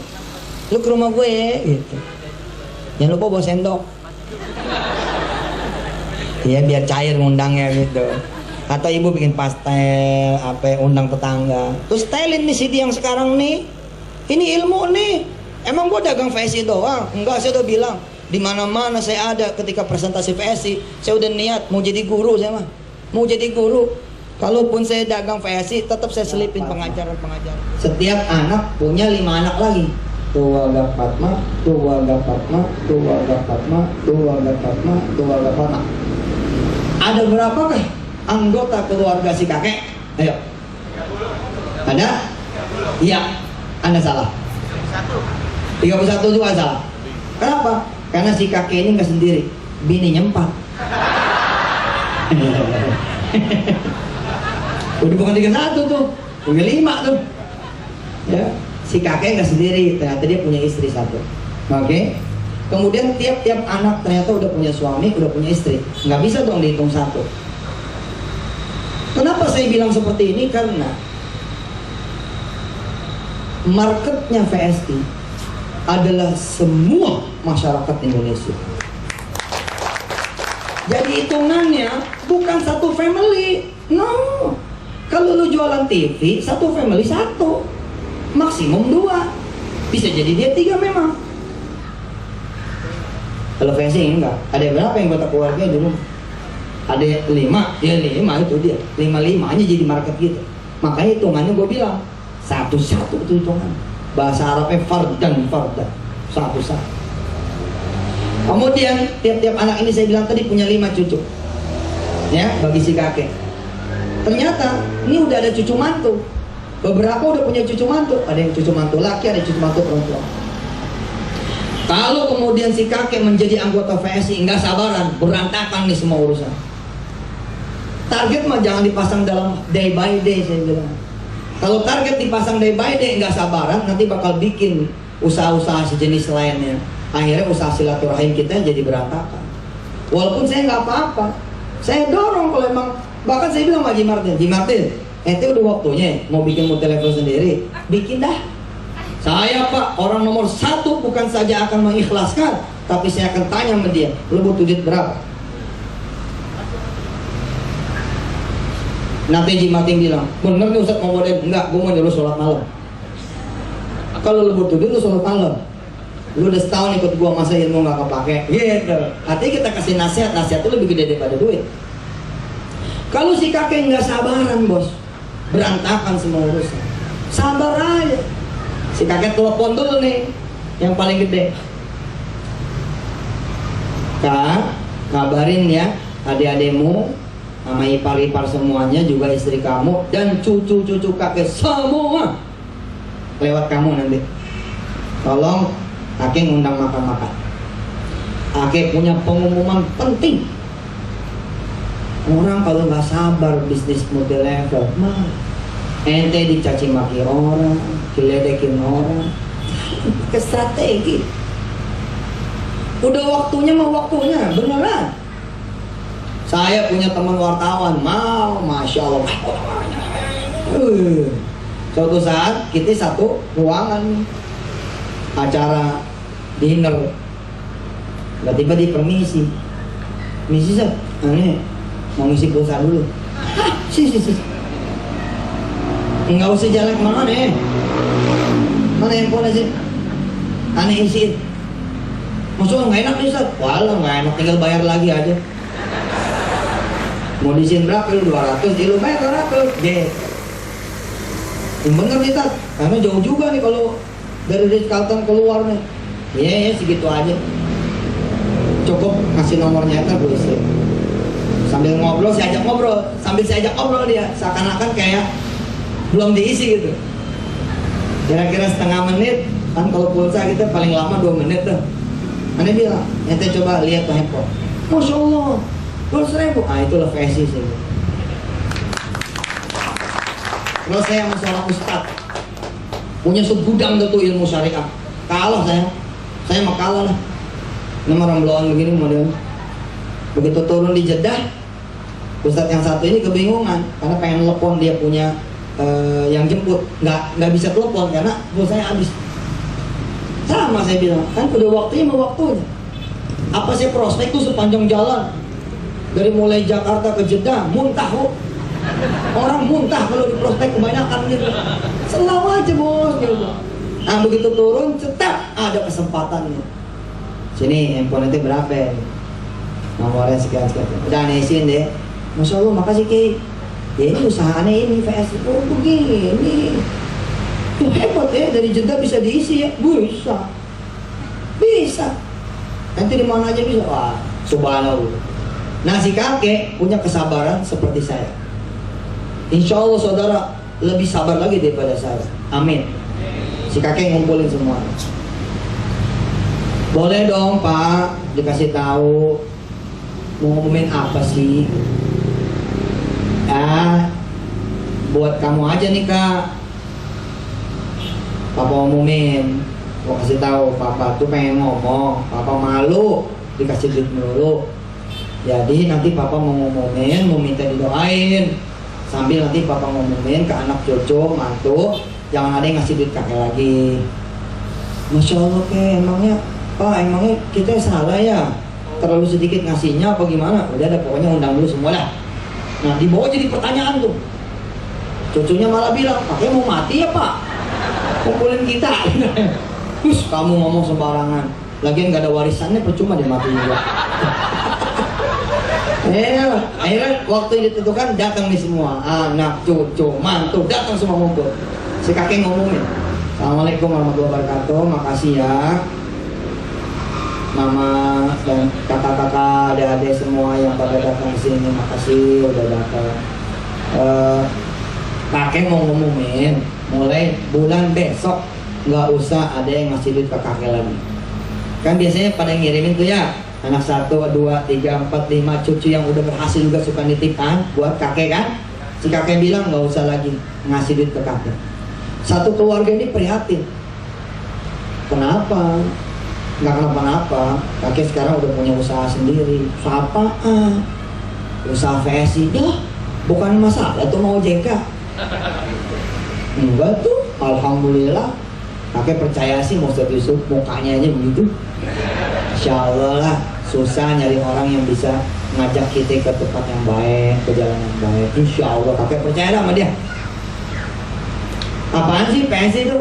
lu ke rumah gue gitu. Jangan lupa bawa sendok. Iya biar cair ngundangnya gitu. Atau ibu bikin pastel, undang tetangga. Terus stylin nih CD yang sekarang nih. Ini ilmu nih. Emang gua dagang VSI doang? Enggak, saya udah bilang di mana-mana saya ada ketika presentasi VSI. Saya udah niat mau jadi guru saya mah. Mau jadi guru. Kalaupun saya dagang VSI, tetap saya selipin pengajaran-pengajaran. Setiap anak punya 5 anak lagi. Keluarga Fatma, keluarga Fatma, keluarga Fatma, keluarga Fatma, keluarga Fatma. Ada berapakah anggota keluarga si kakek? Ayo. Ada? Iya. Anda salah. 31 juga salah. Kenapa? Karena si kakek ini nggak sendiri, bininya 4. Udah bukan 31 tuh, udah 5 tuh. Ya, si kakek nggak sendiri, ternyata dia punya istri 1. Oke. Kemudian tiap-tiap anak ternyata udah punya suami, udah punya istri. Nggak bisa dong dihitung 1. Kenapa saya bilang seperti ini? Karena marketnya VSI adalah semua masyarakat Indonesia. Jadi hitungannya bukan satu family. No. Kalau lu jualan TV, satu family 1, maksimum 2. Bisa jadi dia 3 memang. Kalau VSI enggak. Ada berapa yang kota keluarga dulu? Ada 5, ya 5 itu dia. 5-5-nya jadi market gitu. Makanya hitungannya gue bilang satu-satu itu hitungan. Bahasa Arabnya fardan. Satu-satu. Kemudian tiap-tiap anak ini saya bilang tadi punya 5 cucu. Ya, bagi si kakek. Ternyata ini udah ada cucu mantu. Beberapa udah punya cucu mantu. Ada yang cucu mantu laki, ada cucu mantu perempuan. Kalau kemudian si kakek menjadi anggota VSI, nggak sabaran, berantakan nih semua urusan. Target mah jangan dipasang dalam day by day, saya bilang. Kalau target dipasang day by day, nggak sabaran, nanti bakal bikin usaha-usaha sejenis lainnya. Akhirnya usaha silaturahim kita jadi berantakan. Walaupun saya nggak apa-apa, saya dorong kalau emang. Bahkan saya bilang sama Haji Martin, ente udah waktunya mau bikin multi-level sendiri, bikin dah. Saya Pak, orang nomor 1 bukan saja akan mengikhlaskan, tapi saya akan tanya sama dia, lu butuh duit berapa? Nanti Haji Martin bilang, bener nih Ustadz mau model? Enggak, gue mau nyuruh sholat malam. Kalau lu butuh duit, lu sholat malam. Lu udah setahun ikut gua, masa ilmu gak kepake? Gitu. Artinya kita kasih nasihat itu lebih gede daripada duit. Kalau si kakek nggak sabaran bos, berantakan semua urusan. Sabar aja. Si kakek telepon dulu nih, yang paling gede. Kak, kabarin ya adik-adikmu, sama ipar-ipar semuanya, juga istri kamu dan cucu-cucu kakek semua lewat kamu nanti. Tolong kakek ngundang makan-makan. Kakek punya pengumuman penting. Orang kalau nggak sabar bisnis multi level, mah ente dicaci maki orang, diledekin orang, pakai strategi. Udah waktunya mah waktunya, beneran. Saya punya teman wartawan, mau, masya Allah. Suatu saat kita satu ruangan acara dinner, tiba-tiba dipermisi, misi Sat, aneh mau ngisi pulsa dulu. Si. Enggak usah jalan kemana nih. Mana handphone sih? Aneh isiin. Maksudnya nggak enak nih Sat? Walah nggak enak, tinggal bayar lagi aja. Mau diisiin berapa lu? 200, lu bayar 200 deh. Yang bener nih Sat, karena jauh juga nih kalau dari Ritz-Carlton keluar nih. Iya segitu aja. Cukup kasih nomornya kan gue isi. Sambil ngobrol, saya ajak ngobrol. Sambil saya ajak ngobrol dia, seakan-akan kayak belum diisi gitu. Kira-kira setengah menit, kan kalau pulsa kita paling lama 2 menit tuh. Aneh bilang, ente coba lihat tuh handphone. Masya Allah, 200.000. Ah itulah versi sih. Terus saya sama seorang ustadz punya segudang tuh ilmu syariah. Kalah saya mah kalah lah. Ini orang belakang begini model. Begitu turun di Jeddah, ustadz yang satu ini kebingungan karena pengen telepon, dia punya yang jemput, nggak bisa telepon karena pulsanya habis. Sama saya bilang, kan udah waktunya mau waktunya. Apa sih prospek tuh sepanjang jalan dari mulai Jakarta ke Jeddah, muntah kok. Orang muntah kalau di prospek kebanyakan gitu. Selalu aja bos gitu. Nah begitu turun, cetak ada kesempatan nih. Sini handphone itu berapa? Nomornya sekian. Udah nesin deh. Masya Allah, makasih Ki. Ya ini usahanya ini VS itu begini. Tuh hebat ya, dari Jeddah bisa diisi ya. Bisa. Nanti di mana aja bisa. Wah, subhanallah. Nah si kakek punya kesabaran seperti saya. Insya Allah saudara lebih sabar lagi daripada saya. Amin. Si kakek ngumpulin semua. Boleh dong Pak dikasih tahu mau ngomongin apa sih? Buat kamu aja nih Kak. Papa ngomongin, mau kasih tahu Papa tuh pengen ngomong, Papa malu dikasih duit dulu. Jadi nanti Papa mau ngomongin, mau minta didoain. Sambil nanti Papa ngomongin ke anak cucu, mantu, jangan ada yang ngasih duit kakek lagi. Masya Allah emangnya Pak, kita salah ya? Terlalu sedikit ngasihnya apa gimana? Udah ada pokoknya undang dulu semua lah. Nah dibawa jadi pertanyaan tuh. Cucunya malah bilang, kakek mau mati ya Pak? Kumpulin kita. Terus kamu ngomong sembarangan. Lagian gak ada warisannya, percuma dia mati juga. Akhirnya waktu ditentukan datang nih semua, anak, cucu, mantu, datang semua ngumpul. Si kakek ngomongin, Assalamualaikum warahmatullahi wabarakatuh, makasih ya Mama dan kakak-kakak, adik-adik semua yang pada datang ke sini, makasih udah datang. Kakek mau ngomongin, mulai bulan besok nggak usah ada yang ngasih duit ke kakek lagi. Kan biasanya pada ngirimin tuh ya, anak 1, 2, 3, 4, 5 cucu yang udah berhasil juga suka nitipkan buat kakek kan. Si kakek bilang nggak usah lagi ngasih duit ke kakek. Satu keluarga ini prihatin. Kenapa? Nggak kenapa-napa. Kakek sekarang udah punya usaha sendiri. Usaha apaan? Usaha VSI. Dah, bukan masalah tuh mau JK. Enggak tuh, alhamdulillah. Kakek percaya sih Ustaz Yusuf, mukanya aja begitu. Insya Allah lah, susah nyari orang yang bisa ngajak kita ke tempat yang baik, ke jalan yang baik. Insya Allah, kakek percaya sama dia. Apaan sih PSI itu?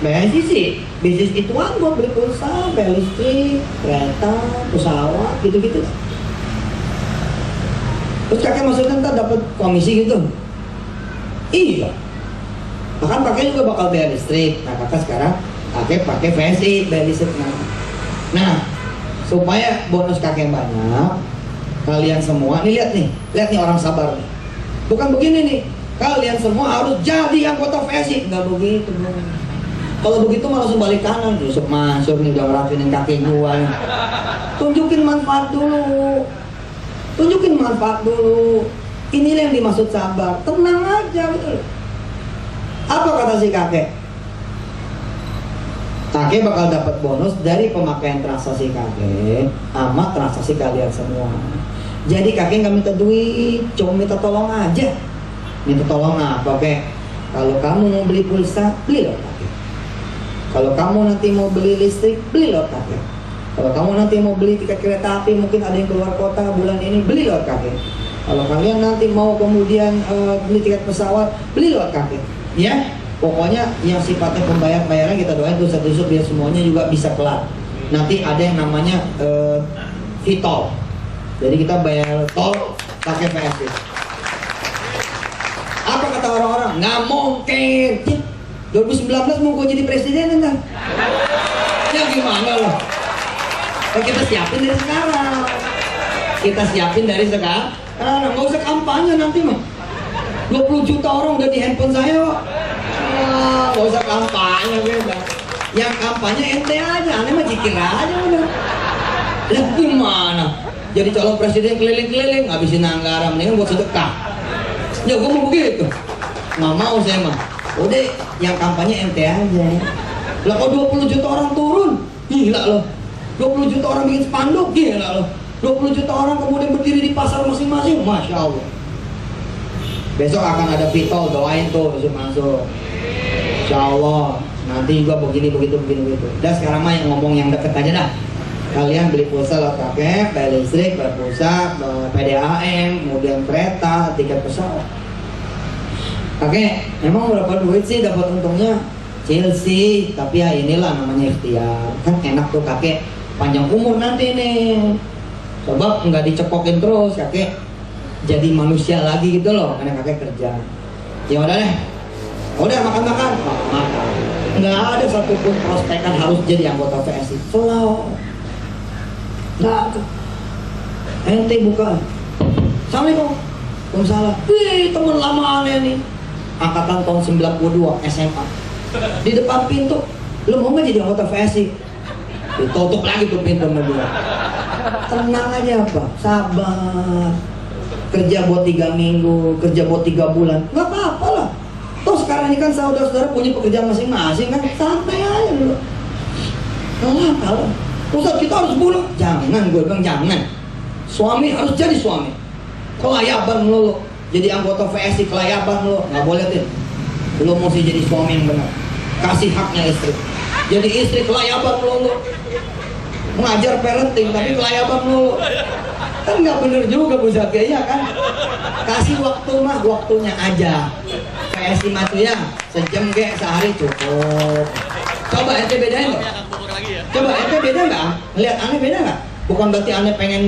PSI sih bisnis ituan buat beli pulsa, beli listrik, kereta, pesawat, gitu-gitu. Terus kakek maksudnya ntar dapat komisi gitu? Iya. Bahkan kakek juga bakal bayar listrik. Nah kakak sekarang pakai VSI bayar listrik. Nah supaya bonus kakek banyak, kalian semua nih lihat nih orang sabar nih. Bukan begini nih, kalian semua harus jadi anggota VSI. Nggak begitu bro. Kalau begitu mah langsung balik kanan. Yusuf Mansur nih udah ngeracunin kakek gua nih. Tunjukin manfaat dulu. Tunjukin manfaat dulu. Inilah yang dimaksud sabar. Tenang aja gitu. Apa kata si kakek? Kakek bakal dapat bonus dari pemakaian transaksi kakek sama transaksi kalian semua. Jadi kakek nggak minta duit, cuma minta tolong aja. Minta tolong apa, Kek? Kalau kamu mau beli pulsa, beli lewat kakek. Kalau kamu nanti mau beli listrik, beli lewat kakek. Kalau kamu nanti mau beli tiket kereta api, mungkin ada yang keluar kota bulan ini, beli lewat kakek. Kalau kalian nanti mau kemudian beli tiket pesawat, beli lewat kakek. Ya, pokoknya yang sifatnya pembayaran kita doain dosa-dosa biar semuanya juga bisa kelar. Nanti ada yang namanya e-tol. Jadi kita bayar tol pakai PSB. Apa kata orang-orang? Nggak mungkin. 2019 mau gue jadi presiden enggak? Ya gimana loh? Kita siapin dari sekarang. Kita siapin dari sekarang. Nggak usah kampanye nanti mah. 20 juta orang udah di handphone saya kok. Nggak usah kampanye beda. Yang kampanye ente aja, aneh mah cikir aja udah. Lah gimana? Jadi calon presiden keliling-keliling, ngabisin anggaran, mendingan buat sedekah. Ya gue mau begitu. Nggak mau saya mah. Udah yang kampanye ente aja. Lah kok 20 juta orang turun? Gila loh. 20 juta orang bikin spanduk, gila loh. 20 juta orang kemudian berdiri di pasar masing-masing, Masya Allah. Besok akan ada pitol, doain tuh masuk. Insya Allah nanti juga begini begitu. Dan sekarang mah yang ngomong yang deket aja dah. Kalian beli pulsa lewat kakek, bayar listrik, bayar pulsa, PDAM, kemudian kereta, tiket pesawat. Kakek, emang berapa duit sih dapat untungnya? Kecil sih, tapi ya inilah namanya ikhtiar. Kan enak tuh kakek, panjang umur nanti nih. Coba nggak dicekokin terus kakek, jadi manusia lagi gitu loh, karena kakek kerja. Ya udah deh, udah makan. Nggak ada satupun prospekan harus jadi anggota PSI. Selalu nggak ada. Ente bukan. Assalamualaikum. Waalaikumsalam. Wih, teman lama aneh nih. Angkatan tahun 92 SMA. Di depan pintu, lu mau nggak jadi anggota PSI? Ditutup lagi tuh pintu sama dia. Tenang aja Pak, sabar. Kerja buat 3 minggu, kerja buat 3 bulan, nggak apa-apa lah. Toh sekarang ini kan saudara-saudara punya pekerjaan masing-masing kan, santai aja dulu. Nggak apa-apa. Ustaz kita harus bunuh, jangan gue bilang jangan. Suami harus jadi suami. Kelayaban lo, jadi anggota PSI kelayaban lo, nggak boleh tuh. Lo mesti jadi suami yang benar. Kasih haknya istri. Jadi istri kelayaban lo. Mengajar parenting tapi kelayaban lo. Kan nggak bener juga Bu Zaki ya kan. Kasih waktu mah waktunya aja. PSI mah tuh ya sejam ge sehari cukup. Coba ente bedain nggak? Coba ente beda nggak? Lihat aneh beda nggak? Bukan berarti aneh pengen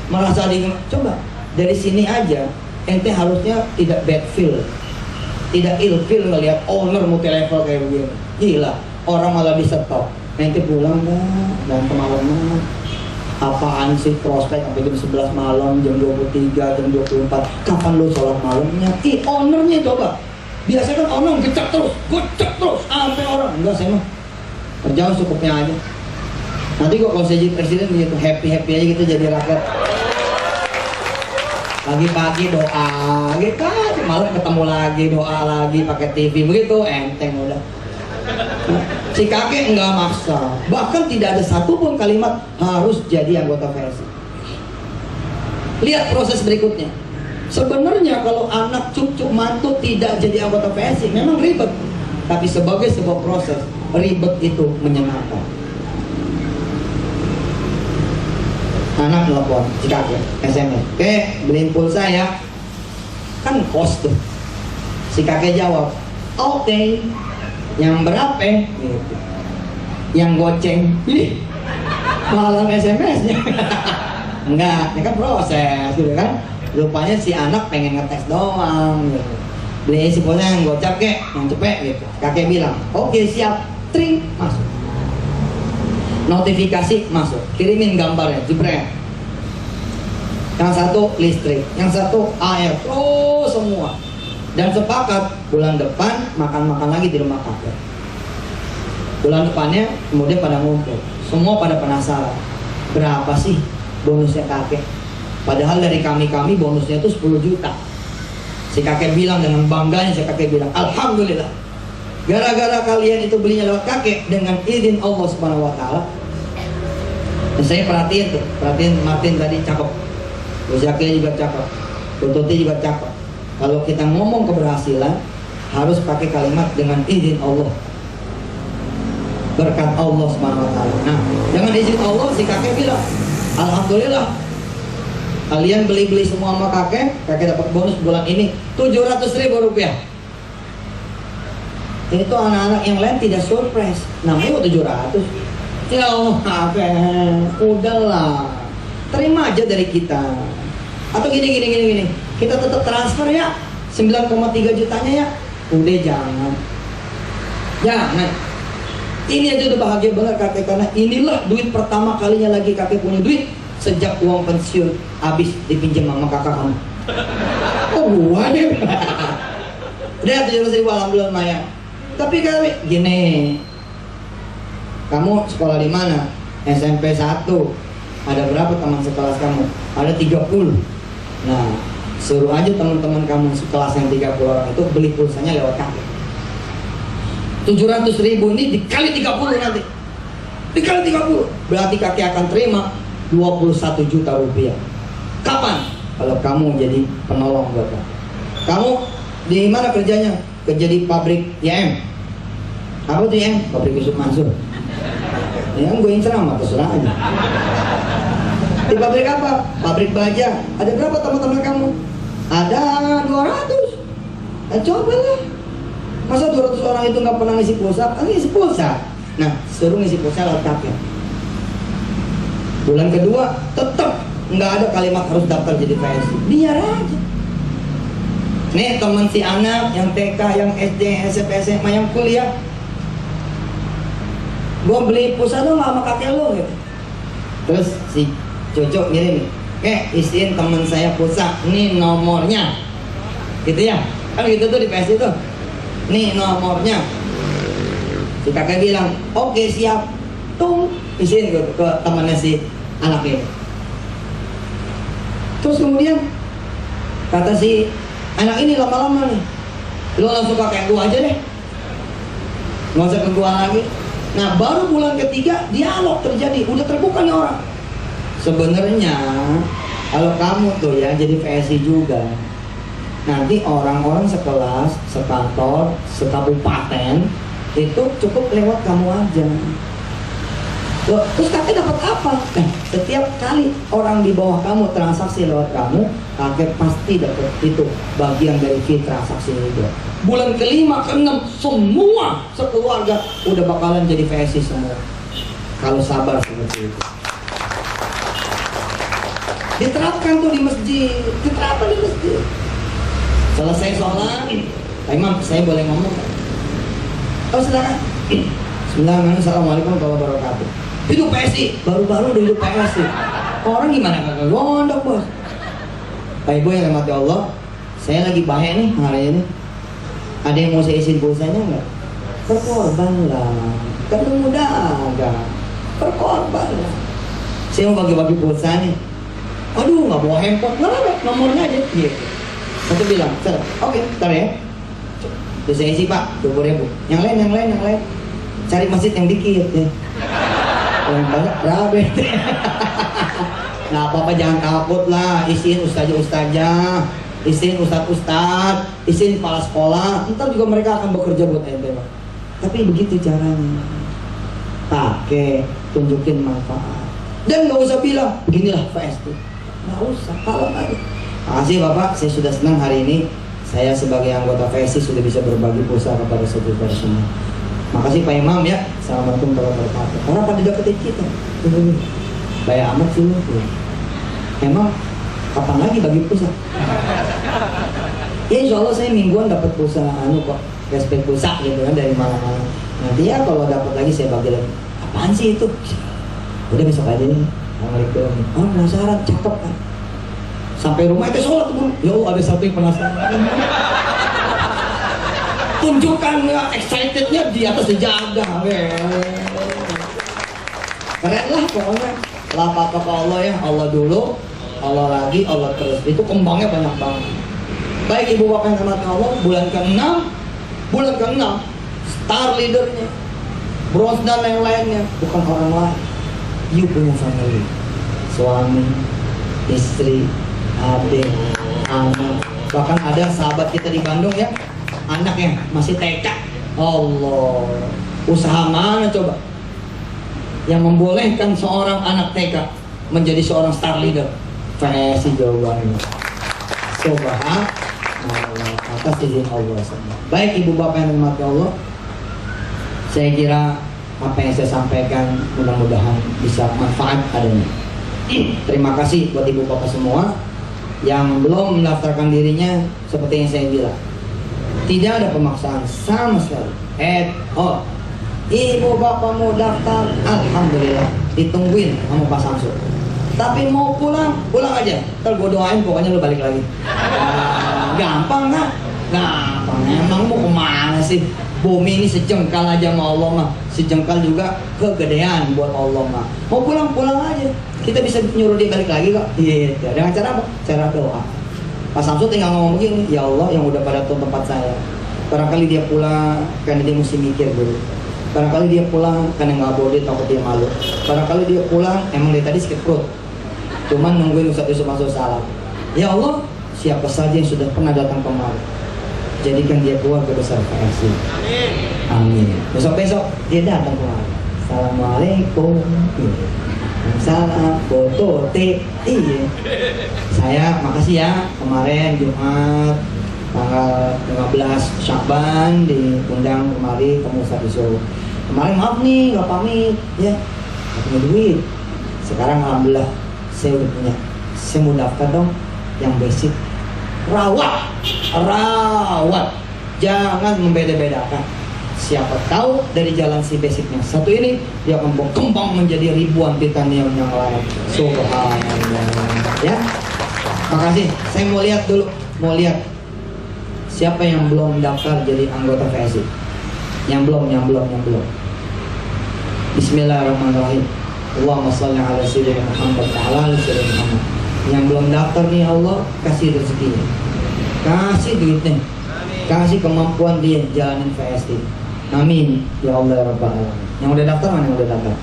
merasa coba dari sini aja ente harusnya tidak bad feel, tidak ill feel ngelihat owner multi level kayak begini. Gila, orang malah disetop. Nanti pulang dan kemalaman. Apaan sih prospek sampai jam 11 malam, jam 23, jam 24. Kapan lu sholat malamnya? Ownernya coba. Biasanya kan owner gecek terus sampai orang. Enggak, saya mah kerja cukupnya aja. Nanti kok kalau saya jadi presiden gitu happy aja gitu jadi rakyat. Pagi-pagi doa, gitu aja. Malam ketemu lagi, doa lagi, pakai TV begitu, enteng udah. Si kakek nggak maksa, bahkan tidak ada satupun kalimat harus jadi anggota PSI. Lihat proses berikutnya. Sebenarnya kalau anak cucu mantu tidak jadi anggota PSI memang ribet, tapi sebagai sebuah proses ribet itu menyenangkan. Anak telepon si kakek SMS, beliin pulsa ya, kan kos tuh. Si kakek jawab, oke. Yang berapa? Gitu. Yang goceng, malam SMS-nya. Enggak, ini kan proses gitu kan. Rupanya si anak pengen ngetes doang gitu. Beli si pulsa yang gocap kek, yang cepet gitu. Kakek bilang, oke siap, tring, masuk. Notifikasi masuk, kirimin gambarnya, jebret. Yang satu listrik, yang satu air, terus semua. Dan sepakat bulan depan makan-makan lagi di rumah kakek. Bulan depannya kemudian pada ngumpul, semua pada penasaran, berapa sih bonusnya kakek? Padahal dari kami bonusnya itu 10 juta. Si kakek bilang dengan bangganya, si kakek bilang, alhamdulillah, gara-gara kalian itu belinya lewat kakek dengan izin Allah Subhanahu Wa Taala. Dan saya perhatiin Martin tadi cakep, Uzaki juga cakep, Tuti juga cakep. Kalau kita ngomong keberhasilan harus pakai kalimat dengan izin Allah, berkat Allah Subhanahu Wa Taala. Nah, dengan izin Allah si kakek bilang, alhamdulillah, kalian beli semua sama kakek dapat bonus bulan ini 700.000 rupiah. Itu anak-anak yang lain tidak surprise, namanya 700. Ya Allah, kakek, udahlah, terima aja dari kita. Atau gini, kita tetap transfer ya 9,3 jutanya ya. Udah jangan. Ini aja udah bahagia banget kakek, karena inilah duit pertama kalinya lagi kakek punya duit sejak uang pensiun habis dipinjam sama kakak kamu. Oh gua deh. Udah 700.000, alhamdulillah lumayan. Tapi gini, kamu sekolah di mana? SMP 1. Ada berapa teman sekelas kamu? Ada 30. Nah, suruh aja teman-teman kamu sekelas yang 30 orang itu beli pulsanya lewat kakek. 700.000 ini dikali 30 nanti. Dikali 30. Berarti kakek akan terima 21 juta rupiah. Kapan? Kalau kamu jadi penolong buat kakek. Kamu di mana kerjanya? Kerja di pabrik YM. Apa tuh YM? Pabrik Yusuf Mansur. Ya, gue yang ceramah, terserah aja. Di pabrik apa? Pabrik baja. Ada berapa teman-teman kamu? Ada 200. Nah, cobalah. Masa 200 orang itu nggak pernah ngisi pulsa? Ngisi pulsa. Nah, suruh ngisi pulsa lewat kakek. Bulan kedua tetap nggak ada kalimat harus daftar jadi PSI. Biar aja. Nih teman si anak yang TK, yang SD, SMP, SMA, yang kuliah, gua beli pulsa dong sama kakek lo gitu. Terus si Cocok ngirim, isiin teman saya pulsa, ini nomornya, gitu ya, kan gitu tuh di PSI tuh, nih nomornya. Si kakek bilang, oke siap, isiin ke temannya si anak ini. Terus kemudian kata si anak ini lama-lama nih, lo langsung pakai gua aja deh, nggak usah ke gua lagi. Nah baru bulan ketiga dialog terjadi, udah terbuka nih orang. Sebenarnya kalau kamu tuh ya jadi PSI juga, nanti orang-orang sekelas, sekantor, sekabupaten itu cukup lewat kamu aja. Loh, terus kakek dapat apa? Setiap kali orang di bawah kamu transaksi lewat kamu, kakek pasti dapat itu bagian dari fee transaksi itu. Bulan kelima, keenam, semua sekeluarga udah bakalan jadi PSI semua. Kalau sabar seperti itu. Diterapkan tuh di masjid, Selesai sholat, Pak Imam, saya boleh ngomong? Oh silakan. Bismillahirrahmanirrahim. Assalamualaikum warahmatullahi wabarakatuh. Hidup PSI, baru-baru udah hidup PSI. Orang gimana kagak gondok bos? Pak Ibu yang rahmati Allah, saya lagi bahaya nih hari ini. Ada yang mau saya isiin pulsanya nggak? Berkorban lah, kan muda agak. Berkorban lah. Saya mau bagi-bagi pulsa nih. Aduh, nggak bawa handphone, nggak apa, nomornya aja. Gitu. Satu bilang, oke, ntar ya. Terus saya isi Pak, 20.000. Yang lain. Cari masjid yang dikit ya. Yang banyak berapa? Nah apa-apa jangan takut lah, isiin ustazah, isiin ustad, isiin kepala sekolah. Ntar juga mereka akan bekerja buat ente Pak. Tapi begitu caranya. Pakai, tunjukin manfaat. Dan nggak usah bilang, beginilah PSI. Nggak usah, kalau aja. Makasih Bapak, saya sudah senang hari ini. Saya sebagai anggota PSI sudah bisa berbagi pulsa kepada saudara semua. Makasih Pak Imam ya. Assalamualaikum warahmatullahi wabarakatuh. Orang pada deketin kita. Bayar amat sih lu. Emang kapan lagi bagi pulsa? Ya insya Allah saya mingguan dapat pulsa kok, respect pulsa gitu kan dari mana-mana. Nanti ya kalau dapat lagi saya bagi lagi. Apaan sih itu? Udah besok aja nih. Assalamualaikum. Oh penasaran, cakep kan? Sampai rumah itu sholat tuh. Yo ada satu yang penasaran. tunjukkan ya excitednya di atas sejadah. Keren lah pokoknya. Lah apa ke Allah ya, Allah dulu, Allah lagi, Allah terus. Itu kembangnya banyak banget. Baik ibu bapak yang dirahmati Allah, bulan ke-6 star leadernya, bronze dan lain-lainnya bukan orang lain. You punya family, suami, istri, adik, anak. Bahkan ada sahabat kita di Bandung ya, anaknya masih TK. Allah, usaha mana coba yang membolehkan seorang anak TK menjadi seorang star leader? Versi jawabannya Subhanallah, atas izin Allah semua. Baik ibu bapak yang dirahmati Allah, saya kira apa yang saya sampaikan mudah-mudahan bisa manfaat adanya. Terima kasih buat ibu bapak semua yang belum mendaftarkan dirinya. Seperti yang saya bilang, tidak ada pemaksaan sama sekali. Ibu bapak mau daftar, alhamdulillah, ditungguin sama Pak Samsul. Tapi mau pulang aja. Ntar gue doain pokoknya lu balik lagi. Gampang kan? Gampang. Emang mau kemana sih? Bumi ini sejengkal aja sama Allah mah. Sejengkal juga kegedean buat Allah mah. Mau pulang aja. Kita bisa nyuruh dia balik lagi kok. Gitu. Dengan cara apa? Cara doa. Pak Samsul tinggal ngomong begini, ya Allah yang udah pada tuh tempat saya, barangkali dia pulang karena dia mesti mikir dulu. Barangkali dia pulang karena nggak boleh, takut dia malu. Barangkali dia pulang emang dari tadi sakit perut, cuman nungguin Ustaz Yusuf masuk salam. Ya Allah, siapa saja yang sudah pernah datang kemari, jadikan dia keluarga besar KFC. Amin. Besok-besok dia datang kemari. Assalamualaikum. Salam, foto, iya. Saya makasih ya, kemarin Jumat tanggal 15 Syakban diundang kemari kamu Ustaz Yusuf. Kemarin maaf nih nggak pamit ya, nggak punya duit. Sekarang alhamdulillah saya udah punya. Saya mau daftar dong yang basic. Rawat, jangan membeda-bedakan. Siapa tahu dari jalan si basicnya satu ini dia akan berkembang menjadi ribuan titanium yang lain. Subhanallah. Ya, makasih. Saya mau lihat dulu, siapa yang belum daftar jadi anggota VSI. Yang belum. Bismillahirrahmanirrahim. Allahumma shalli ala sayyidina Muhammad wa ala ali sayyidina Muhammad. Yang belum daftar nih Allah kasih rezekinya, kasih duitnya, kasih kemampuan dia jalanin VSI. Amin ya Allah ya Rabbal alamin. Yang udah daftar mana yang udah daftar?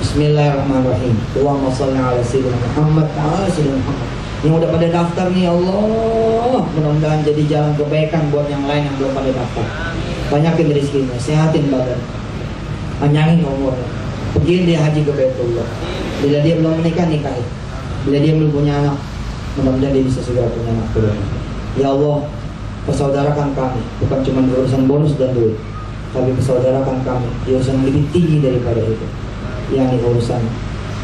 Bismillahirrahmanirrahim. Allahumma shalli ala sayyidina Muhammad wa ala sayyidina Muhammad. Yang udah pada daftar nih Allah, mudah-mudahan jadi jalan kebaikan buat yang lain yang belum pada daftar. Banyakin rezekinya, sehatin badan, panjangin umurnya, pergiin dia haji ke Baitullah. Bila dia belum menikah, nikahin. Bila dia belum punya anak, mudah-mudahan dia bisa segera punya anak kedua. Ya Allah, persaudarakan kami, bukan cuma urusan bonus dan duit, tapi persaudarakan kami di urusan yang lebih tinggi daripada itu, yakni urusan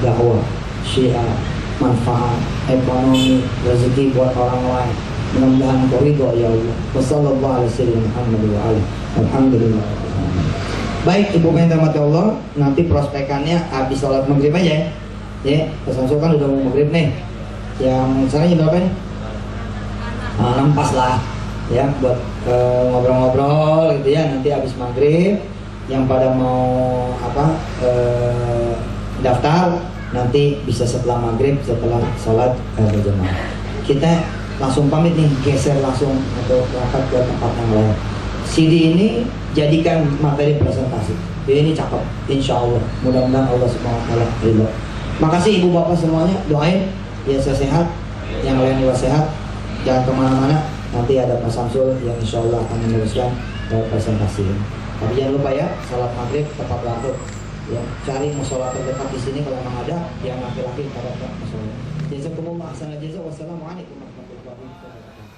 dakwah, syiar, manfaat, ekonomi, rezeki buat orang lain. Mudah-mudahan Engkau ridho ya Allah. Wassallallahu alaihi wasallam. Alhamdulillah. Baik ibu yang dirahmati Allah, nanti prospekannya habis sholat maghrib aja ya. Pesan kan udah mau maghrib nih. Yang sana jam berapa nih? 6 pas lah ya, buat ngobrol-ngobrol gitu ya. Nanti habis maghrib yang pada mau daftar nanti bisa setelah maghrib, setelah sholat berjamaah. Kita langsung pamit nih, geser langsung atau berangkat ke tempat yang lain. CD ini jadikan materi presentasi. Ini cakep, insya Allah. Mudah-mudahan Allah SWT ridho. Makasih ibu bapak semuanya, doain ya saya sehat, yang lain juga sehat. Jangan kemana-mana, nanti ada Pak Samsul yang insya Allah akan meneruskan presentasi ini. Tapi jangan lupa ya, salat maghrib tepat waktu. Ya, cari musola terdekat di sini kalau memang ada, yang laki-laki pada musola. Jazakumullah, wassalamualaikum warahmatullahi wabarakatuh.